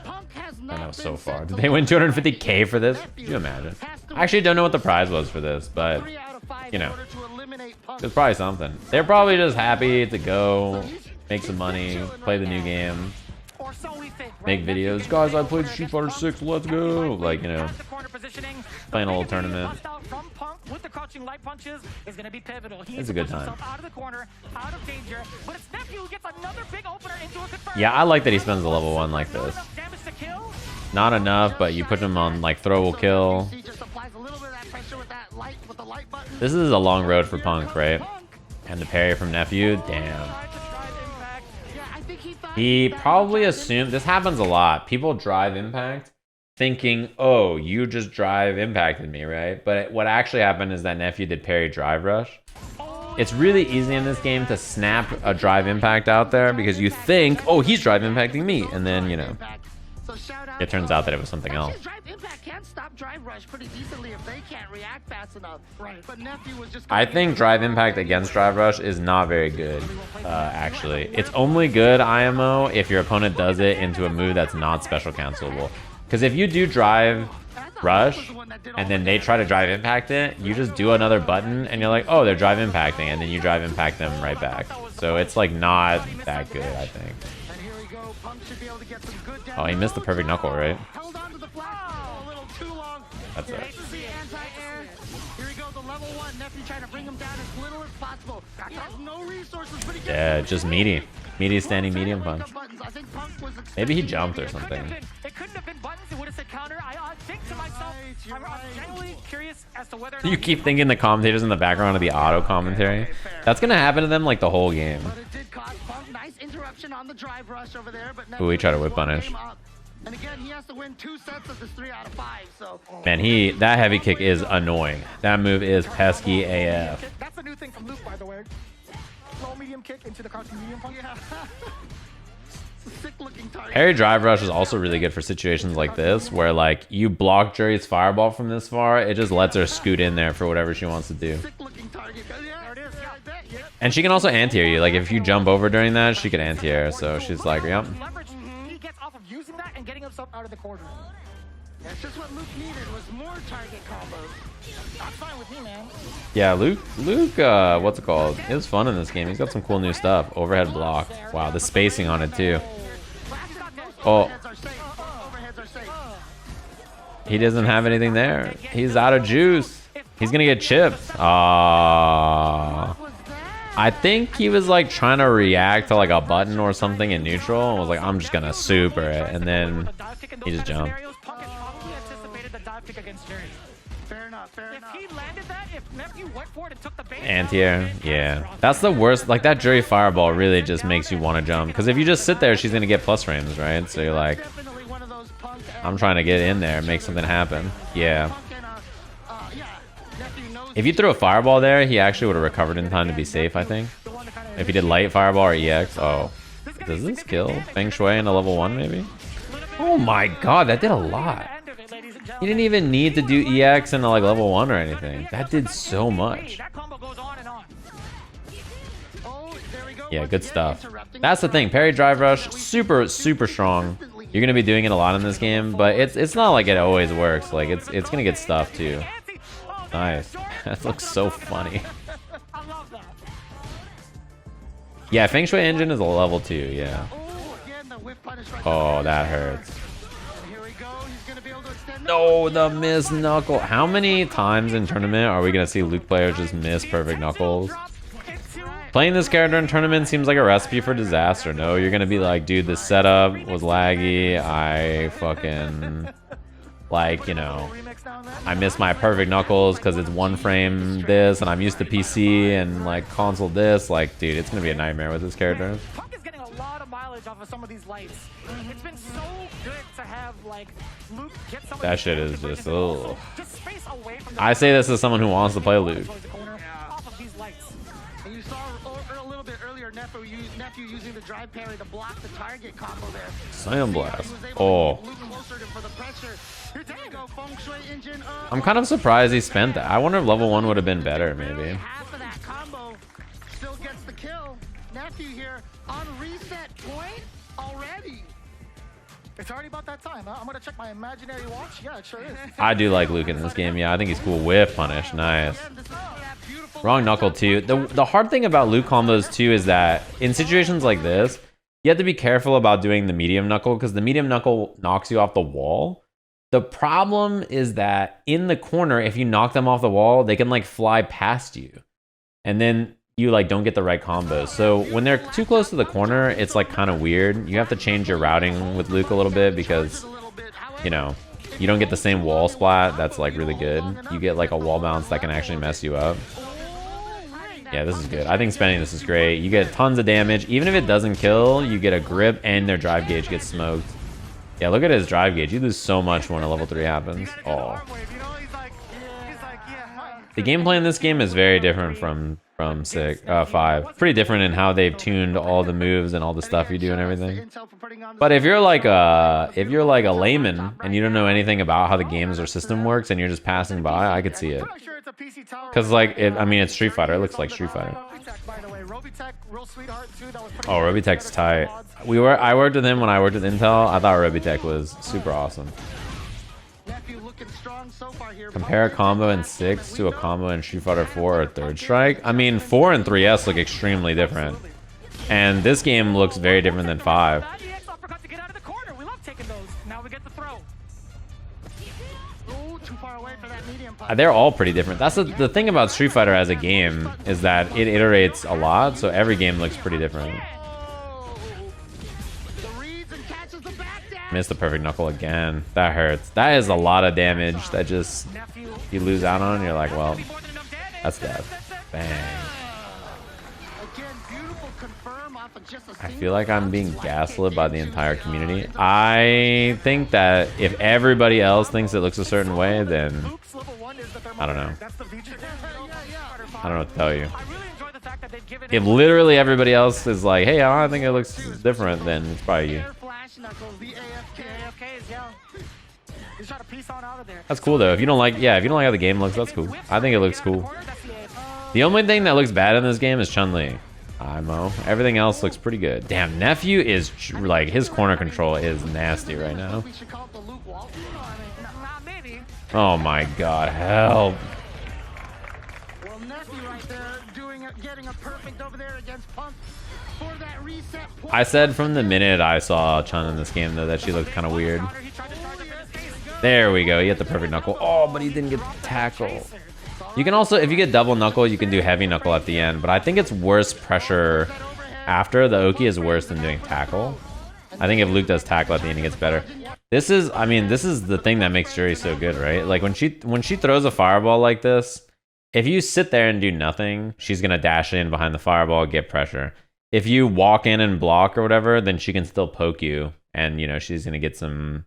[SPEAKER 2] Punk has not
[SPEAKER 1] that was so far. Did they win 250K for this? Could you imagine? I actually don't know what the prize was for this, but you know, it's probably something. They're probably just happy to go make some money, play the new game, make videos. Guys, I played Street Fighter 6. Let's go. Like, you know, playing a little tournament. It's a good time. Yeah, I like that he spends a level 1 like this. Not enough, but you put him on like throw will kill. This is a long road for Punk, right? And the parry from Nephew, damn. He probably assumed, this happens a lot. People drive impact thinking, oh, you just drive impacted me, right? But what actually happened is that Nephew did parry drive rush. It's really easy in this game to snap a drive impact out there because you think, oh, he's drive impacting me. And then, you know, it turns out that it was something else. I think drive impact against drive rush is not very good, actually. It's only good IMO if your opponent does it into a move that's not special cancelable. Because if you do drive rush and then they try to drive impact it, you just do another button and you're like, oh, they're drive impacting, and then you drive impact them right back. So it's like not that good, I think. Oh, he missed the perfect knuckle, right? That's it. Yeah, just meaty. Meaty standing medium punch. Maybe he jumped or something. You keep thinking the commentators in the background of the auto commentary. That's gonna happen to them like the whole game. Ooh, he tried to whip punish.
[SPEAKER 2] And again, he has to win 2 sets of this 3 out of 5. So
[SPEAKER 1] man, that heavy kick is annoying. That move is pesky AF.
[SPEAKER 3] That's a new thing from Luke, by the way. Low medium kick into the crouching medium punch. Yeah.
[SPEAKER 1] Parry drive rush is also really good for situations like this, where like you block Juri's fireball from this far, it just lets her scoot in there for whatever she wants to do. And she can also anti-air you. Like if you jump over during that, she can anti-air. So she's like, yep.
[SPEAKER 3] He gets off of using that and getting himself out of the corner.
[SPEAKER 2] That's just what Luke needed, was more target combos.
[SPEAKER 3] That's fine with me, man.
[SPEAKER 1] Yeah, Luke, what's it called? It was fun in this game. He's got some cool new stuff. Overhead block. Wow, the spacing on it too. Oh. He doesn't have anything there. He's out of juice. He's gonna get chipped. I think he was like trying to react to like a button or something in neutral and was like, I'm just gonna super it, and then he just jumped.
[SPEAKER 2] Fair enough, fair
[SPEAKER 3] If
[SPEAKER 2] enough.
[SPEAKER 3] he landed that, if Nephew went for it and took the bait,
[SPEAKER 1] Anti-air, yeah. That's the worst. Like, that Juri fireball really just makes you want to jump. Because if you just sit there, she's going to get plus frames, right? So you're like,
[SPEAKER 2] Definitely one of those punk
[SPEAKER 1] I'm trying to get in there, make something happen. Yeah.
[SPEAKER 2] punk and, yeah, Nephew knows
[SPEAKER 1] If you threw a fireball there, he actually would have recovered in time to be safe, I think. If he did light fireball or EX. Oh. Does this kill Feng Shui into level 1, maybe? Oh my god, that did a lot. He didn't even need to do EX into like level 1 or anything. That did so much.
[SPEAKER 3] That combo goes on and on.
[SPEAKER 2] Oh, there we go.
[SPEAKER 1] Yeah,
[SPEAKER 2] Once
[SPEAKER 1] good
[SPEAKER 2] again,
[SPEAKER 1] stuff.
[SPEAKER 2] interrupting
[SPEAKER 1] That's the thing. Parry drive rush, super strong. You're gonna be doing it a lot in this game, but it's not like it always works. Like it's gonna get stuff too. Nice. That looks so funny.
[SPEAKER 3] I love that.
[SPEAKER 1] Yeah, Feng Shui engine is a level 2. Yeah.
[SPEAKER 2] Oh, again, the whip punish right
[SPEAKER 1] Oh,
[SPEAKER 2] there.
[SPEAKER 1] that hurts.
[SPEAKER 2] And here we go. He's gonna be able to extend.
[SPEAKER 1] No, the miss knuckle. How many times in tournament are we gonna see Luke players just miss perfect knuckles? Playing this character in tournament seems like a recipe for disaster. No, you're gonna be like, dude, this setup was laggy. I fucking, like, you know,
[SPEAKER 2] Remix down there.
[SPEAKER 1] I miss my perfect knuckles because it's one frame this, and I'm used to PC and like console this. Like, dude, it's gonna be a nightmare with this character.
[SPEAKER 3] Puck is getting a lot of mileage off of some of these lights. It's been so good to have like Luke get some of
[SPEAKER 1] That
[SPEAKER 3] these
[SPEAKER 1] shit is
[SPEAKER 3] bridges
[SPEAKER 1] just,
[SPEAKER 3] and also
[SPEAKER 1] ugh.
[SPEAKER 3] just space away from the
[SPEAKER 1] I say this as someone who wants to play Luke.
[SPEAKER 3] towards the corner off of these lights.
[SPEAKER 2] And you saw a little bit earlier Nephew using the drive parry to block the target combo there.
[SPEAKER 1] Slam blast.
[SPEAKER 2] He was able to
[SPEAKER 1] Oh.
[SPEAKER 2] move Luke closer to him for the pressure. Here we go, Feng Shui engine up.
[SPEAKER 1] I'm kind of surprised he spent that. I wonder if level 1 would have been better, maybe.
[SPEAKER 2] Half of that combo still gets the kill. Nephew here on reset point already.
[SPEAKER 3] It's already about that time, huh? I'm gonna check my imaginary watch. Yeah, it sure is.
[SPEAKER 1] I do like Luke in this game. Yeah, I think he's cool. Whip punish. Nice.
[SPEAKER 2] Again, this is that beautiful
[SPEAKER 1] Wrong knuckle too. The hard thing about Luke combos too is that in situations like this, you have to be careful about doing the medium knuckle because the medium knuckle knocks you off the wall. The problem is that in the corner, if you knock them off the wall, they can like fly past you. And then you like don't get the right combos. So when they're too close to the corner, it's like kind of weird. You have to change your routing with Luke a little bit because, you know, you don't get the same wall splat that's like really good. You get like a wall bounce that can actually mess you up. Yeah, this is good. I think spending this is great. You get tons of damage. Even if it doesn't kill, you get a grip and their drive gauge gets smoked. Yeah, look at his drive gauge. You lose so much when a level 3 happens. Oh. The gameplay in this game is very different from 5. Pretty different in how they've tuned all the moves and all the stuff you do and everything. But if you're like a layman and you don't know anything about how the games or system works and you're just passing by, I could see it. Because like it's Street Fighter. It looks like Street Fighter. Oh, Robitech's tight. I worked with him when I worked with Intel. I thought Robitech was super awesome. Compare a combo in 6 to a combo in Street Fighter 4 or Third Strike. I mean, 4 and 3S look extremely different. And this game looks very different than 5. They're all pretty different. That's the thing about Street Fighter as a game is that it iterates a lot, so every game looks pretty different. Missed the perfect knuckle again. That hurts. That is a lot of damage that just you lose out on. You're like, well, that's death. Bang. I feel like I'm being gaslit by the entire community. I think that if everybody else thinks it looks a certain way, then I don't know. I don't know what to tell you. If literally everybody else is like, hey, I don't think it looks different, then it's probably you. That's cool though. If you don't like how the game looks, that's cool. I think it looks cool. The only thing that looks bad in this game is Chun-Li. IMO. Everything else looks pretty good. Damn, Nephew is like his corner control is nasty right now. Oh my god, help.
[SPEAKER 2] Well, Nephew right there getting a perfect over there against Punk for that reset point.
[SPEAKER 1] I said from the minute I saw Chun in this game though that she looked kind of weird. There we go. He hit the perfect knuckle. Oh, but he didn't get the tackle. You can also, if you get double knuckle, you can do heavy knuckle at the end, but I think it's worse pressure after. The Oki is worse than doing tackle. I think if Luke does tackle at the end, he gets better. This is, I mean, this is the thing that makes Juri so good, right? Like when she throws a fireball like this, if you sit there and do nothing, she's gonna dash in behind the fireball, get pressure. If you walk in and block or whatever, then she can still poke you, and you know she's gonna get some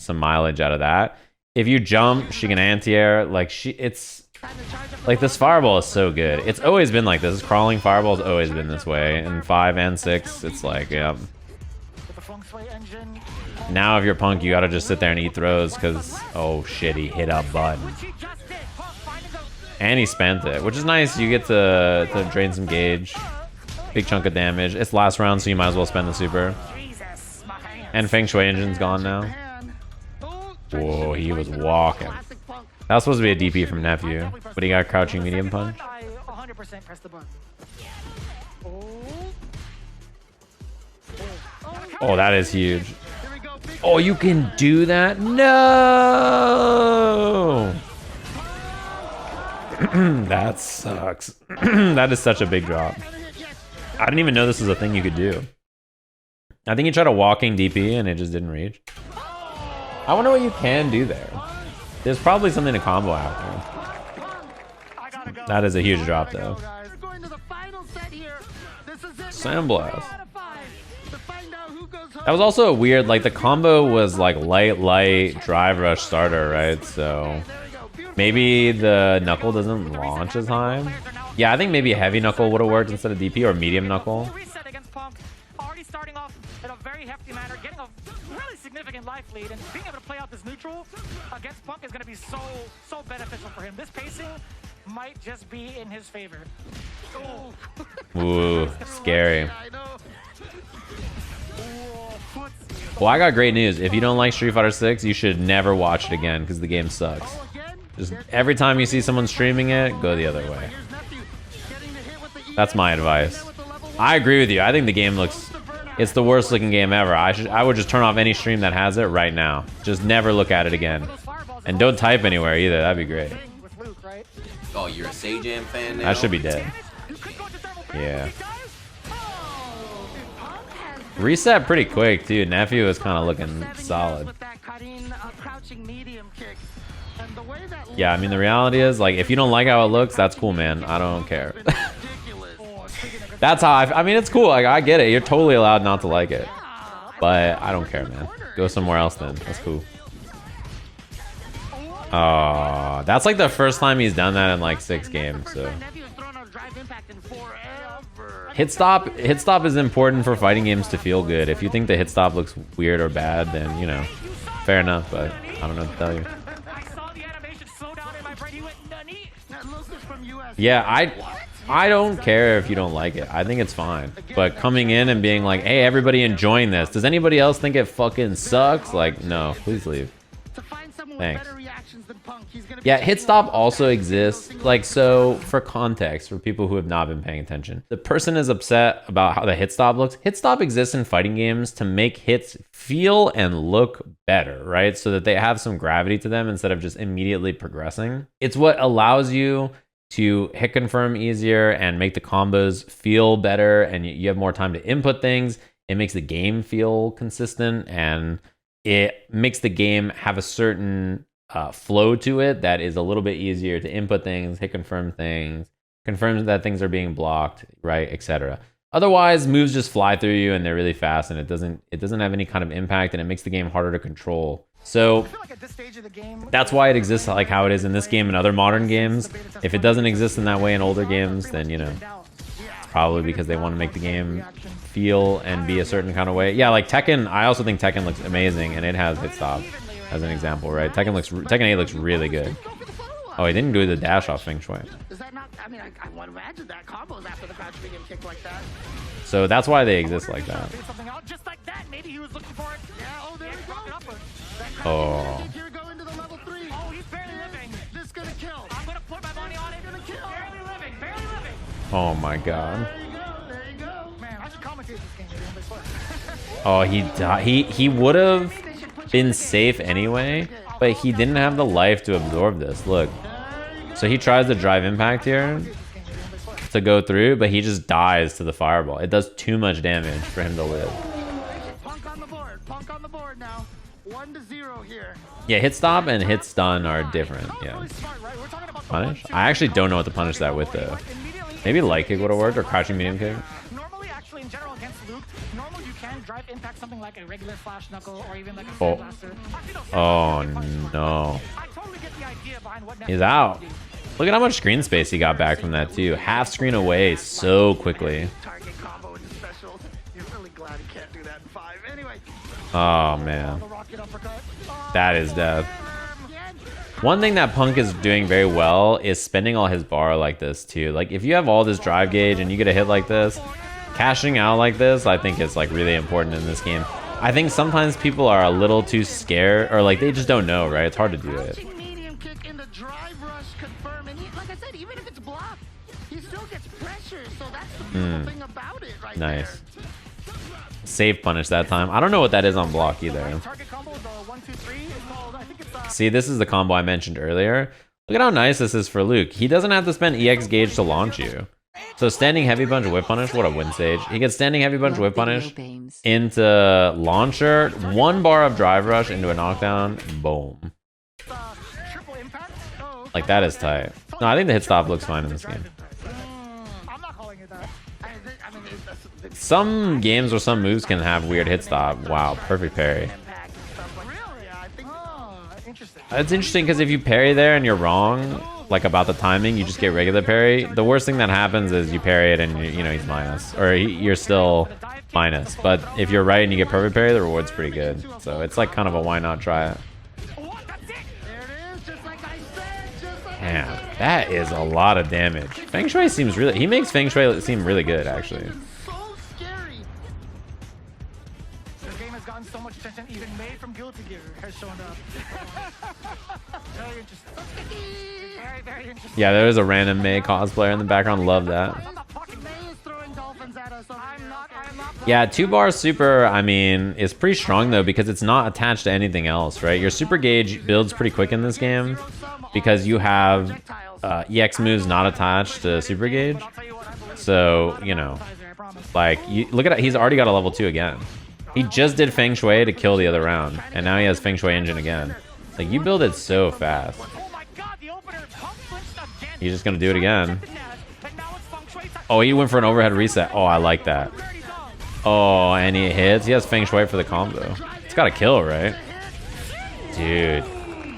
[SPEAKER 1] mileage out of that. If you jump, she can anti-air. Like it's like this fireball is so good. It's always been like this. Crawling fireball's always been this way. In 5 and 6, it's like, yeah. Now if you're Punk, you gotta just sit there and eat throws because, oh shit, he hit a button. And he spent it, which is nice. You get to drain some gauge. Big chunk of damage. It's last round, so you might as well spend the super. And Feng Shui engine's gone now. Whoa, he was walking. That was supposed to be a DP from Nephew, but he got crouching medium punch. Oh, that is huge. Oh, you can do that? No! That sucks. That is such a big drop. I didn't even know this was a thing you could do. I think you tried a walking DP and it just didn't reach. I wonder what you can do there. There's probably something to combo out there. That is a huge drop though. Sandblast. That was also a weird, like the combo was like light, drive rush starter, right? So maybe the knuckle doesn't launch as high. Yeah, I think maybe a heavy knuckle would have worked instead of DP, or medium knuckle.
[SPEAKER 3] Already starting off in a very hefty manner, getting a really significant life lead, and being able to play out this neutral against Punk is going to be so beneficial for him. This pacing might just be in his favor.
[SPEAKER 1] Ooh, scary. Well, I got great news. If you don't like Street Fighter 6, you should never watch it again because the game sucks. Just every time you see someone streaming it, go the other way. That's my advice. I agree with you. I think the game it's the worst looking game ever. I would just turn off any stream that has it right now. Just never look at it again. And don't type anywhere either. That'd be great.
[SPEAKER 5] Oh, you're a Sajam fan now?
[SPEAKER 1] I should be dead. Yeah. Reset pretty quick too. Nephew is kind of looking solid. Yeah, I mean the reality is like if you don't like how it looks, that's cool, man. I don't care. That's how I mean it's cool. Like I get it. You're totally allowed not to like it. But I don't care, man. Go somewhere else then. That's cool. Oh, that's like the first time he's done that in like 6 games, so hit stop is important for fighting games to feel good. If you think the hit stop looks weird or bad, then you know, fair enough, but I don't know what to tell you. Yeah, I don't care if you don't like it. I think it's fine. But coming in and being like, hey, everybody enjoying this. Does anybody else think it fucking sucks? Like, no, please leave. Thanks. Yeah, hit stop also exists. Like, so for context, for people who have not been paying attention, the person is upset about how the hit stop looks. Hit stop exists in fighting games to make hits feel and look better, right? So that they have some gravity to them instead of just immediately progressing. It's what allows you to hit confirm easier and make the combos feel better, and you have more time to input things. It makes the game feel consistent, and it makes the game have a certain flow to it that is a little bit easier to input things, hit confirm things, confirm that things are being blocked, right, etc. Otherwise, moves just fly through you and they're really fast, and it doesn't have any kind of impact, and it makes the game harder to control. So that's why it exists like how it is in this game and other modern games. If it doesn't exist in that way in older games, then you know, it's probably because they want to make the game feel and be a certain kind of way. Yeah, like Tekken, I also think Tekken looks amazing, and it has hit stop as an example, right? Tekken 8 looks really good. Oh, he didn't do the dash off Feng Shui.
[SPEAKER 2] Is that not? I mean, I would imagine that combos after the crouch medium kick like that.
[SPEAKER 1] So that's why they exist like that.
[SPEAKER 3] Just like that, maybe he was looking for it.
[SPEAKER 2] Yeah, oh, there we go.
[SPEAKER 1] Oh.
[SPEAKER 2] Here we go into the level 3.
[SPEAKER 3] Oh, he's barely living.
[SPEAKER 2] This is gonna kill.
[SPEAKER 3] I'm gonna put my money on it. Gonna kill. Barely living. Barely living.
[SPEAKER 1] Oh my god.
[SPEAKER 2] There you go. There you go.
[SPEAKER 3] Man, I should commentate this game.
[SPEAKER 1] Oh, he died. He would have been safe anyway, but he didn't have the life to absorb this. Look. So he tries to drive impact here to go through, but he just dies to the fireball. It does too much damage for him to live.
[SPEAKER 2] Punk on the board. Punk on the board now. 1-0 here.
[SPEAKER 1] Yeah, hit stop and hit stun are different. Yeah. Punish? I actually don't know what to punish that with though. Maybe light kick would have worked or crouching medium kick.
[SPEAKER 3] Normally, actually, in general against Luke, normally you can drive impact something like a regular flash knuckle or even like a
[SPEAKER 1] Oh.
[SPEAKER 3] blaster.
[SPEAKER 1] Oh no.
[SPEAKER 3] I totally get the idea behind what
[SPEAKER 1] He's out. Look at how much screen space he got back from that too. Half screen away so quickly.
[SPEAKER 2] Target combo into special. You're really glad he can't do that in 5. Anyway.
[SPEAKER 1] Oh man. That is death. One thing that Punk is doing very well is spending all his bar like this too. Like if you have all this drive gauge and you get a hit like this, cashing out like this, I think is like really important in this game. I think sometimes people are a little too scared or like they just don't know, right? It's hard to do it.
[SPEAKER 2] Medium kick into drive rush confirm, and like I said, even if it's blocked, he still gets pressure. So that's the beautiful thing about it, right?
[SPEAKER 1] Nice. Safe punish that time. I don't know what that is on block either. See, this is the combo I mentioned earlier. Look at how nice this is for Luke. He doesn't have to spend EX gauge to launch you. So standing heavy punch whip punish, what a win stage. He gets standing heavy punch whip punish into launcher, 1 bar of drive rush into a knockdown, boom. Like that is tight. No, I think the hit stop looks fine in this game.
[SPEAKER 3] I'm not calling it that.
[SPEAKER 1] Some games or some moves can have weird hit stop. Wow, perfect parry. It's interesting because if you parry there and you're wrong, like about the timing, you just get regular parry. The worst thing that happens is you parry it and you know he's minus, or you're still minus. But if you're right and you get perfect parry, the reward's pretty good. So it's like kind of a why not try it. Damn, that is a lot of damage. Feng Shui seems really, he makes Feng Shui seem really good actually.
[SPEAKER 3] So much attention, even May from Guilty Gear has shown up. Very interesting. Very, very interesting.
[SPEAKER 1] Yeah, there is a random May cosplayer in the background. Love that. Yeah, 2 bar super, I mean, is pretty strong though because it's not attached to anything else, right? Your super gauge builds pretty quick in this game because you have EX moves not attached to super gauge. So, you know, like, you look at it, he's already got a level 2 again. He just did Feng Shui to kill the other round, and now he has Feng Shui engine again. Like, you build it so fast. He's just gonna do it again. Oh, he went for an overhead reset. Oh, I like that. Oh, and he hits. He has Feng Shui for the combo. It's gotta kill, right? Dude,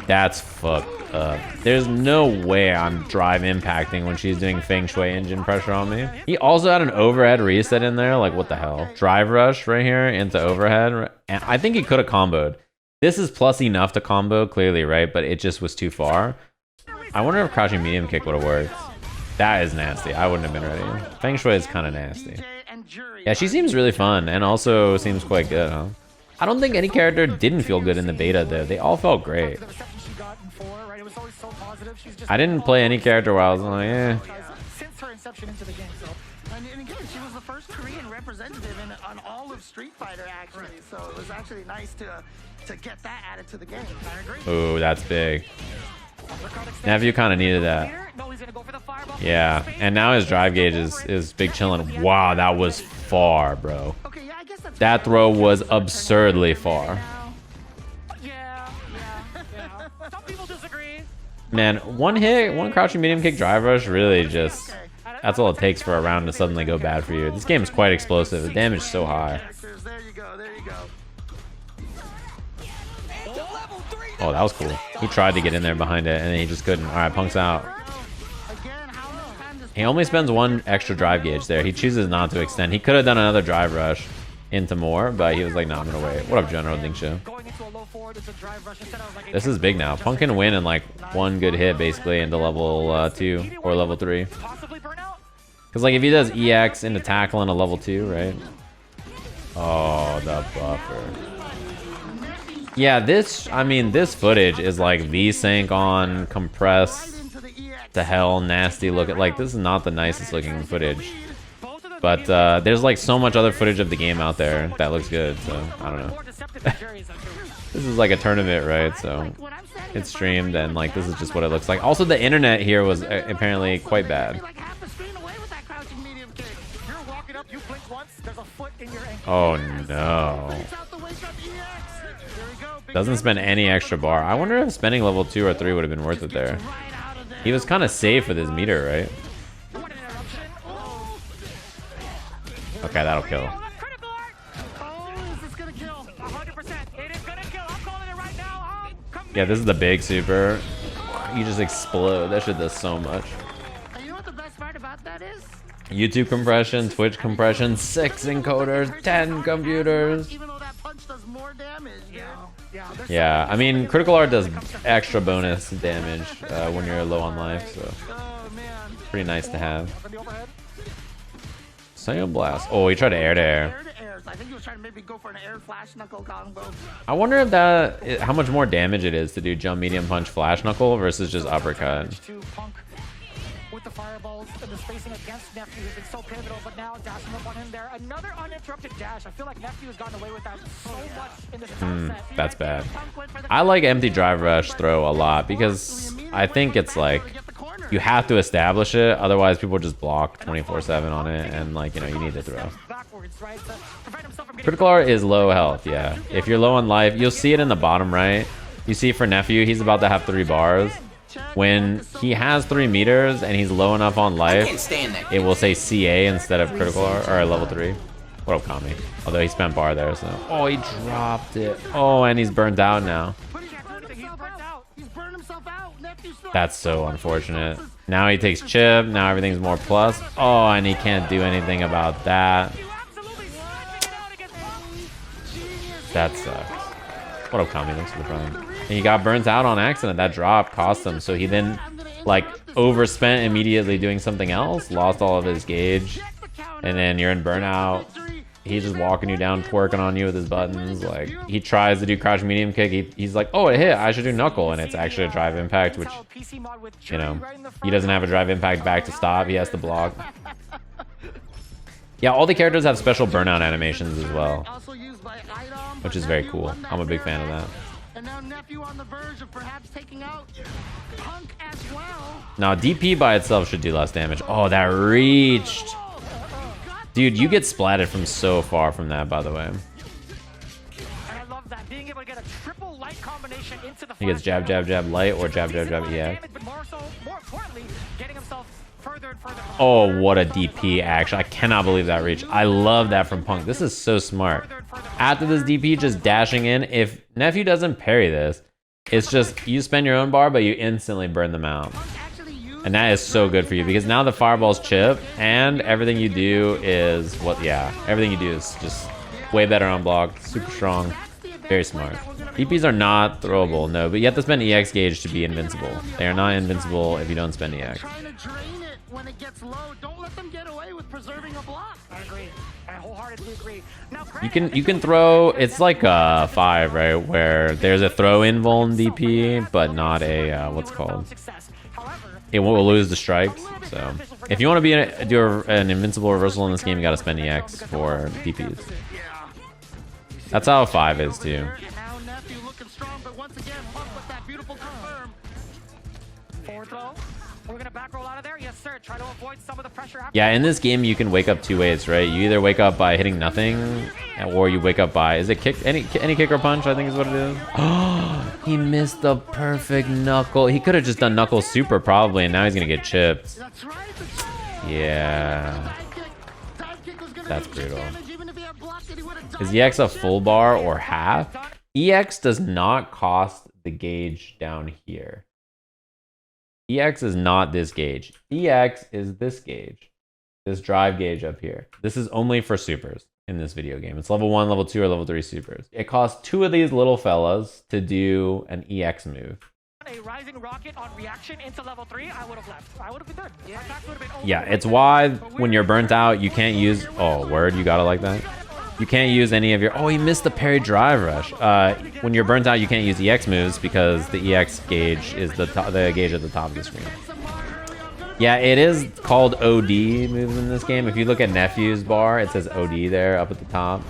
[SPEAKER 1] that's fucked up. There's no way I'm drive impacting when she's doing Feng Shui engine pressure on me. He also had an overhead reset in there. Like, what the hell? Drive rush right here into overhead. And I think he could have comboed. This is plus enough to combo, clearly, right? But it just was too far. I wonder if crouching medium kick would have worked. That is nasty. I wouldn't have been ready. Feng Shui is kind of nasty. Yeah, she seems really fun and also seems quite good, huh? I don't think any character didn't feel good in the beta, though. They all felt great. I didn't play any character where I was like, eh.
[SPEAKER 3] Since her inception into the game, so.
[SPEAKER 2] And again, she was the first Korean representative on all of Street Fighter, actually. So it was actually nice to get that added to the game. I agree.
[SPEAKER 1] Ooh, that's big. Nephew kind of needed that. Yeah, and now his drive gauge is big chillin'. Wow, that was far, bro. That throw was absurdly far. Man, one hit, one crouching medium kick drive rush really just, that's all it takes for a round to suddenly go bad for you. This game is quite explosive. The damage is so high. Oh, that was cool. He tried to get in there behind it and then he just couldn't. All right, Punk's out. He only spends 1 extra drive gauge there. He chooses not to extend. He could have done another drive rush into more, but he was like, no, I'm gonna wait. What up, General Dingshu? This is big now. Punk can win in like 1 good hit basically into level 2 or level 3. Because like if he does EX into tackle in a level 2, right? Oh, the buffer. Yeah, this, I mean, this footage is like V-Sync on, compressed to hell, nasty looking. Like, this is not the nicest looking footage. But there's like so much other footage of the game out there that looks good, so I don't know. This is like a tournament, right? So it's streamed and like this is just what it looks like. Also, the internet here was apparently quite bad.
[SPEAKER 3] You blink once, there's a foot in your ankle.
[SPEAKER 1] Oh no. Doesn't spend any extra bar. I wonder if spending level 2 or 3 would have been worth it there. He was kind of safe with his meter, right? Okay, that'll kill. Yeah, this is the big super. You just explode. That shit does so much.
[SPEAKER 2] You know what the best part about that is?
[SPEAKER 1] YouTube compression, Twitch compression, 6 encoders, 10 computers.
[SPEAKER 2] Even though that punch does more damage,
[SPEAKER 1] Yeah, I mean, critical art does extra bonus damage when you're low on life, so pretty nice to have. Sail Blast. Oh, he tried to air to air.
[SPEAKER 2] I think he was trying to maybe go for an air flash knuckle combo.
[SPEAKER 1] I wonder if that, how much more damage it is to do jump, medium punch, flash knuckle versus just uppercut.
[SPEAKER 3] With the fireballs and the spacing against Nephew has been so pivotal, but now dashing up on him there. Another uninterrupted dash. I feel like Nephew has gotten away with that so much in this entire set.
[SPEAKER 1] That's bad. I like empty drive rush throw a lot because I think it's like you have to establish it, otherwise people just block 24/7 on it, and like, you know, you need to throw. Critical art is low health, yeah. If you're low on life, you'll see it in the bottom right. You see for Nephew, he's about to have 3 bars. When he has 3 meters and he's low enough on life, it will say CA instead of critical art, or level 3. What up, Kami? Although he spent bar there, so. Oh, he dropped it. Oh, and he's burned out now. That's so unfortunate. Now he takes chip. Now everything's more plus. Oh, and he can't do anything about that. That sucks. What up, Kami? Thanks for the front. And he got burnt out on accident. That drop cost him. So he then, like, overspent immediately doing something else. Lost all of his gauge. And then you're in burnout. He's just walking you down, twerking on you with his buttons. Like, he tries to do crouch medium kick. He's like, oh, it hit. I should do knuckle. And it's actually a drive impact, which, you know, he doesn't have a drive impact back to stop. He has to block. Yeah, all the characters have special burnout animations as well, which is very cool. I'm a big fan of that.
[SPEAKER 2] And now Nephew on the verge of perhaps taking out Punk as well.
[SPEAKER 1] Now, DP by itself should do less damage. Oh, that reached. Dude, you get splatted from so far from that, by the way.
[SPEAKER 3] And I love that. Being able to get a triple light combination into the
[SPEAKER 1] He gets jab, jab, jab, light, or jab, jab, jab, yeah.
[SPEAKER 3] But more importantly, getting himself further and further.
[SPEAKER 1] Oh, what a DP, actually. I cannot believe that reach. I love that from Punk. This is so smart. After this DP, just dashing in. If Nephew doesn't parry this, it's just you spend your own bar, but you instantly burn them out. And that is so good for you because now the fireballs chip and everything you do is everything you do is just way better on block, super strong, very smart. DPs are not throwable, no, but you have to spend EX gauge to be invincible. They are not invincible if you don't spend EX.
[SPEAKER 2] Trying to drain it when it gets low. Don't let them get away with preserving a block.
[SPEAKER 3] I agree. I wholeheartedly agree. Now,
[SPEAKER 1] You can throw, it's like a 5, right, where there's a throw-in vuln DP, but not a, what's called? It will lose the strikes, so if you want to be do an invincible reversal in this game, you got to spend EX for DPs. That's how a 5 is too.
[SPEAKER 2] Now Nephew looking strong, but once again, Punk with that beautiful confirm.
[SPEAKER 3] Forward throw. We're gonna back roll out of there. Yes, sir. Try to avoid some of the pressure.
[SPEAKER 1] Yeah, in this game you can wake up 2 ways, right? You either wake up by hitting nothing, or you wake up by any kick or punch, I think is what it is. Oh, he missed the perfect knuckle. He could have just done knuckle super probably, and now he's gonna get chipped.
[SPEAKER 2] That's right.
[SPEAKER 1] Yeah, that's brutal.
[SPEAKER 2] Even if he had blocked it, he would have
[SPEAKER 1] Is EX a full bar or half? EX does not cost the gauge down here. EX is not this gauge. EX is this gauge. This drive gauge up here. This is only for supers in this video game. It's level 1, level 2, or level 3 supers. It costs 2 of these little fellas to do an EX move.
[SPEAKER 3] A rising rocket on reaction into level 3, I would have left. I would have been done.
[SPEAKER 1] Yeah, it's why when you're burnt out, you can't use... Oh, word, you gotta like that? You can't use any of your... Oh, he missed the parry drive rush. When you're burnt out, you can't use EX moves because the EX gauge is the gauge at the top of the screen. Yeah, it is called OD moves in this game. If you look at Nephew's bar, it says OD there up at the top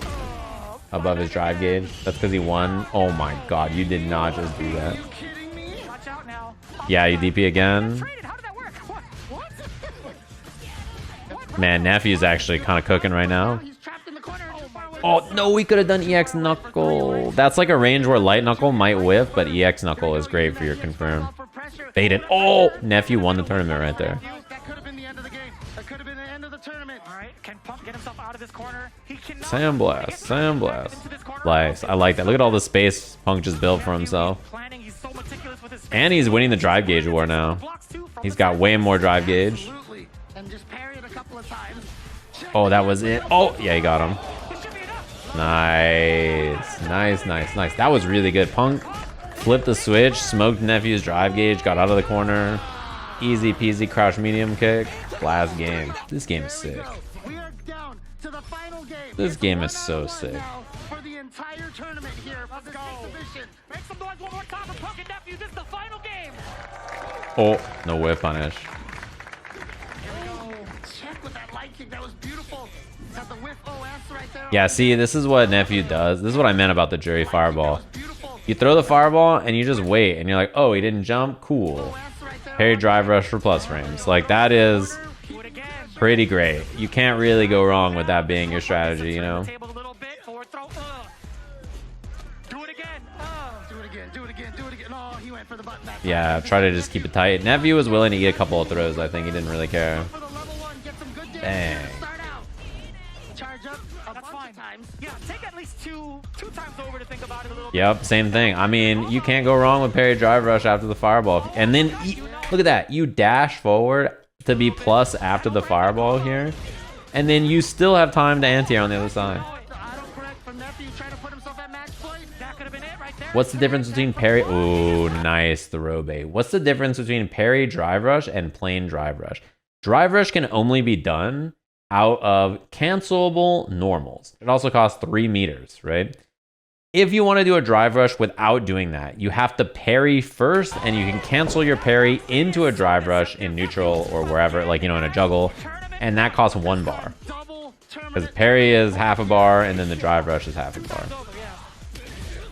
[SPEAKER 1] above his drive gauge. That's because he won. Oh my god, you did not just do that. Yeah, you DP again. Man, Nephew's actually kind of cooking right now.
[SPEAKER 2] He's trapped in the corner.
[SPEAKER 1] Oh, no, we could have done EX Knuckle. That's like a range where Light Knuckle might whiff, but EX Knuckle is great for your confirm. Baited. Oh, Nephew won the tournament right there.
[SPEAKER 2] That could have been the end of the game. That could have been the end of the tournament.
[SPEAKER 3] All right, can Punk get himself out of this corner? He cannot.
[SPEAKER 1] Sandblast, Sandblast. Nice, I like that. Look at all the space Punk just built for himself.
[SPEAKER 3] He's so meticulous with his
[SPEAKER 1] And he's winning the drive gauge war now. He's got way more drive gauge.
[SPEAKER 2] Absolutely. And just parry it a couple of times.
[SPEAKER 1] Oh, that was it. Oh, yeah, he got him. Nice. Nice, nice, nice. That was really good. Punk flipped the switch, smoked Nephew's drive gauge, got out of the corner. Easy peasy crouch medium kick. Last game. This game is sick.
[SPEAKER 2] We are down to the final game.
[SPEAKER 1] This game is
[SPEAKER 2] We're
[SPEAKER 1] so
[SPEAKER 2] down
[SPEAKER 1] sick.
[SPEAKER 2] now for the entire tournament here. Let's go. Exhibition.
[SPEAKER 3] Make some noise one more time for Punk and Nephew. This is the final game.
[SPEAKER 1] Oh, no whip punish.
[SPEAKER 2] Check with that light kick. That was beautiful. Got the whiff OS right there.
[SPEAKER 1] Yeah, see, this is what Nephew does. This is what I meant about the Juri fireball.
[SPEAKER 2] Beautiful.
[SPEAKER 1] You throw the fireball and you just wait and you're like, oh, he didn't jump? Cool.
[SPEAKER 2] OS right there.
[SPEAKER 1] Parry drive rush for plus frames. Like, that is
[SPEAKER 3] Do it again.
[SPEAKER 1] pretty great. You can't really go wrong with that being your strategy, you know?
[SPEAKER 3] Table a little bit. Forward throw. Do it again.
[SPEAKER 2] Do it again. Do it again. Do it again. Oh, he went for the button back.
[SPEAKER 1] Yeah, try to just keep it tight. Nephew was willing to eat a couple of throws, I think. He didn't really care.
[SPEAKER 2] For the level one, get some good damage.
[SPEAKER 1] Dang.
[SPEAKER 2] Start out. Charge up a
[SPEAKER 3] That's
[SPEAKER 2] bunch
[SPEAKER 3] fine.
[SPEAKER 2] of times.
[SPEAKER 3] Yeah, take at least two times over to think about it a little bit.
[SPEAKER 1] Yep, same thing. I mean, you can't go wrong with parry drive rush after the fireball. And then, look at that. You dash forward to be plus after the fireball here. And then you still have time to anti-air on the other side.
[SPEAKER 2] The autocorrect from Nephew trying to put himself at match point.
[SPEAKER 3] That could have been it right there.
[SPEAKER 1] What's the difference between parry? Ooh, nice throw bait. What's the difference between parry drive rush and plain drive rush? Drive rush can only be done out of cancelable normals. It also costs 3 meters, right? If you want to do a drive rush without doing that, you have to parry first, and you can cancel your parry into a drive rush in neutral or wherever, like, you know, in a juggle, and that costs 1 bar.
[SPEAKER 2] Double
[SPEAKER 1] Because
[SPEAKER 2] tournament.
[SPEAKER 1] parry is half a bar, and then the drive rush is half a bar.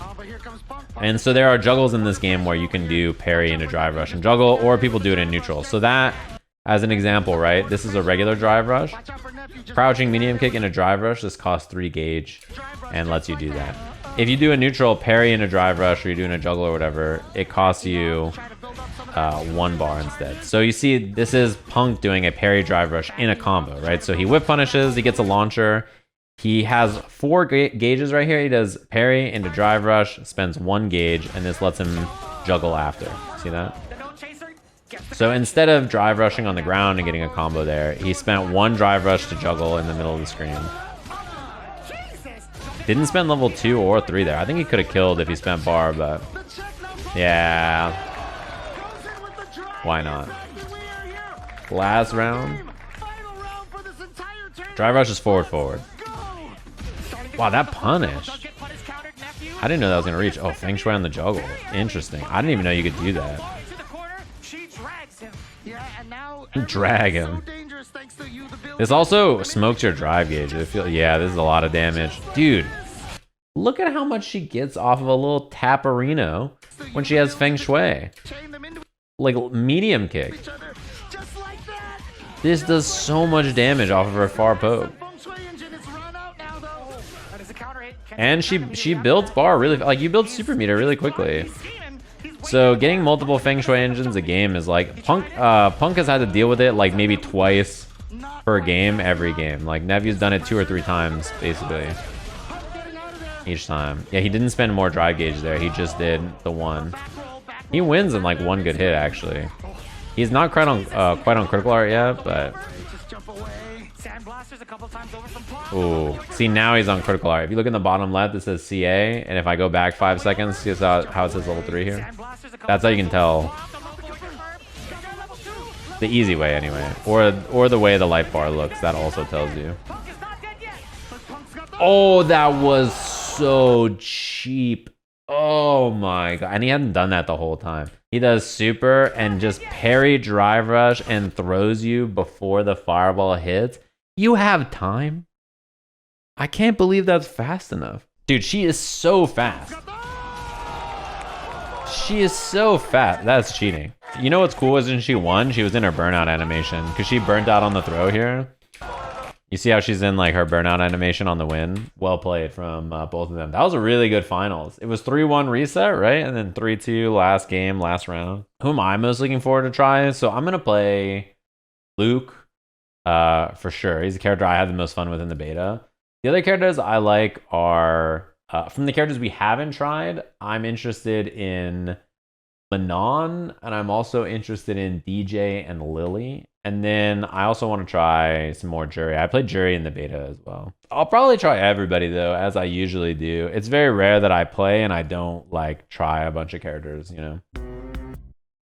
[SPEAKER 2] Oh, but here comes Punk.
[SPEAKER 1] And so there are juggles in this game where you can do parry into drive rush and juggle, or people do it in neutral. So that, as an example, right? This is a regular drive rush.
[SPEAKER 2] Watch out for Nephew. Just
[SPEAKER 1] Crouching medium kick in a drive rush, this costs 3 gauge and lets you do that. If you do a neutral parry in a drive rush, or you're doing a juggle or whatever, it costs you
[SPEAKER 2] try to build up some of that.
[SPEAKER 1] 1 bar instead. So you see, this is Punk doing a parry drive rush in a combo, right? So he whip punishes, he gets a launcher. He has 4 gauges right here. He does parry into drive rush, spends 1 gauge, and this lets him juggle after. See that?
[SPEAKER 3] The no chaser gets the
[SPEAKER 1] So instead of drive rushing on the ground and getting a combo there, he spent 1 drive rush to juggle in the middle of the screen.
[SPEAKER 3] Jesus.
[SPEAKER 1] Didn't spend level 2 or 3 there. I think he could have killed if he spent bar, but
[SPEAKER 2] The check now. Punk
[SPEAKER 1] yeah,
[SPEAKER 2] goes in with the drive.
[SPEAKER 1] why not?
[SPEAKER 2] We are here.
[SPEAKER 1] Last round.
[SPEAKER 2] Final round for this entire tournament.
[SPEAKER 1] Drive rush is forward, forward.
[SPEAKER 2] Go.
[SPEAKER 1] Wow, that punish.
[SPEAKER 3] Does get punish countered, Nephew.
[SPEAKER 1] I didn't know that was going to reach. Oh, Feng Shui on the juggle. Interesting. I didn't even know you could do that.
[SPEAKER 3] To the corner, she drags him.
[SPEAKER 2] Yeah, and now
[SPEAKER 1] Drag
[SPEAKER 2] everything's
[SPEAKER 1] him.
[SPEAKER 2] So dangerous thanks to you, the build.
[SPEAKER 1] This also smokes your drive gauge. I feel, yeah, this is a lot of damage. Dude, look at how much she gets off of a little taparino when she has Feng Shui.
[SPEAKER 2] Chain them into
[SPEAKER 1] Like, medium kick.
[SPEAKER 2] each other, just like that.
[SPEAKER 1] This does so much damage off of her far poke.
[SPEAKER 2] Feng Shui engine is run out now, though.
[SPEAKER 3] That is a counter hit.
[SPEAKER 1] And she builds bar really, like, you build super meter really quickly.
[SPEAKER 3] He's scheming. He's
[SPEAKER 1] So getting multiple Feng Shui engines a game is like, Punk has had to deal with it like maybe twice per game every game. Like, Nephew's done it 2 or 3 times, basically,
[SPEAKER 2] Getting out of there.
[SPEAKER 1] each time. Yeah, he didn't spend more drive gauge there. He just did the 1. He wins in like 1 good hit, actually. He's not quite on critical art yet, but
[SPEAKER 2] Just jump away.
[SPEAKER 3] sandblasters a couple times over from Punk.
[SPEAKER 1] ooh. See, now he's on critical art. If you look in the bottom left, it says CA, and if I go back 5 seconds, see how it says level 3 here?
[SPEAKER 3] Sandblasters a couple
[SPEAKER 1] That's how you can tell.
[SPEAKER 3] level 2.
[SPEAKER 1] The easy way, anyway. Or the way the life bar looks, that also tells you.
[SPEAKER 3] Punk is not dead yet.
[SPEAKER 2] Punk's got the
[SPEAKER 1] Oh, that was so cheap. Oh my god. And he hadn't done that the whole time. He does super and just parry drive rush and throws you before the fireball hits. You have time. I can't believe that's fast enough. Dude, she is so fast. She is so fast. That's cheating. You know what's cool is when she won, she was in her burnout animation because she burnt out on the throw here. You see how she's in like her burnout animation on the win? Well played from both of them. That was a really good finals. It was 3-1 reset, right? And then 3-2 last game, last round. Who am I most looking forward to trying? So I'm going to play Luke for sure. He's the character I had the most fun with in the beta. The other characters I like are, from the characters we haven't tried, I'm interested in Manon, and I'm also interested in DJ and Lily. And then I also want to try some more Juri. I played Juri in the beta as well. I'll probably try everybody though, as I usually do. It's very rare that I play and I don't like try a bunch of characters, you know?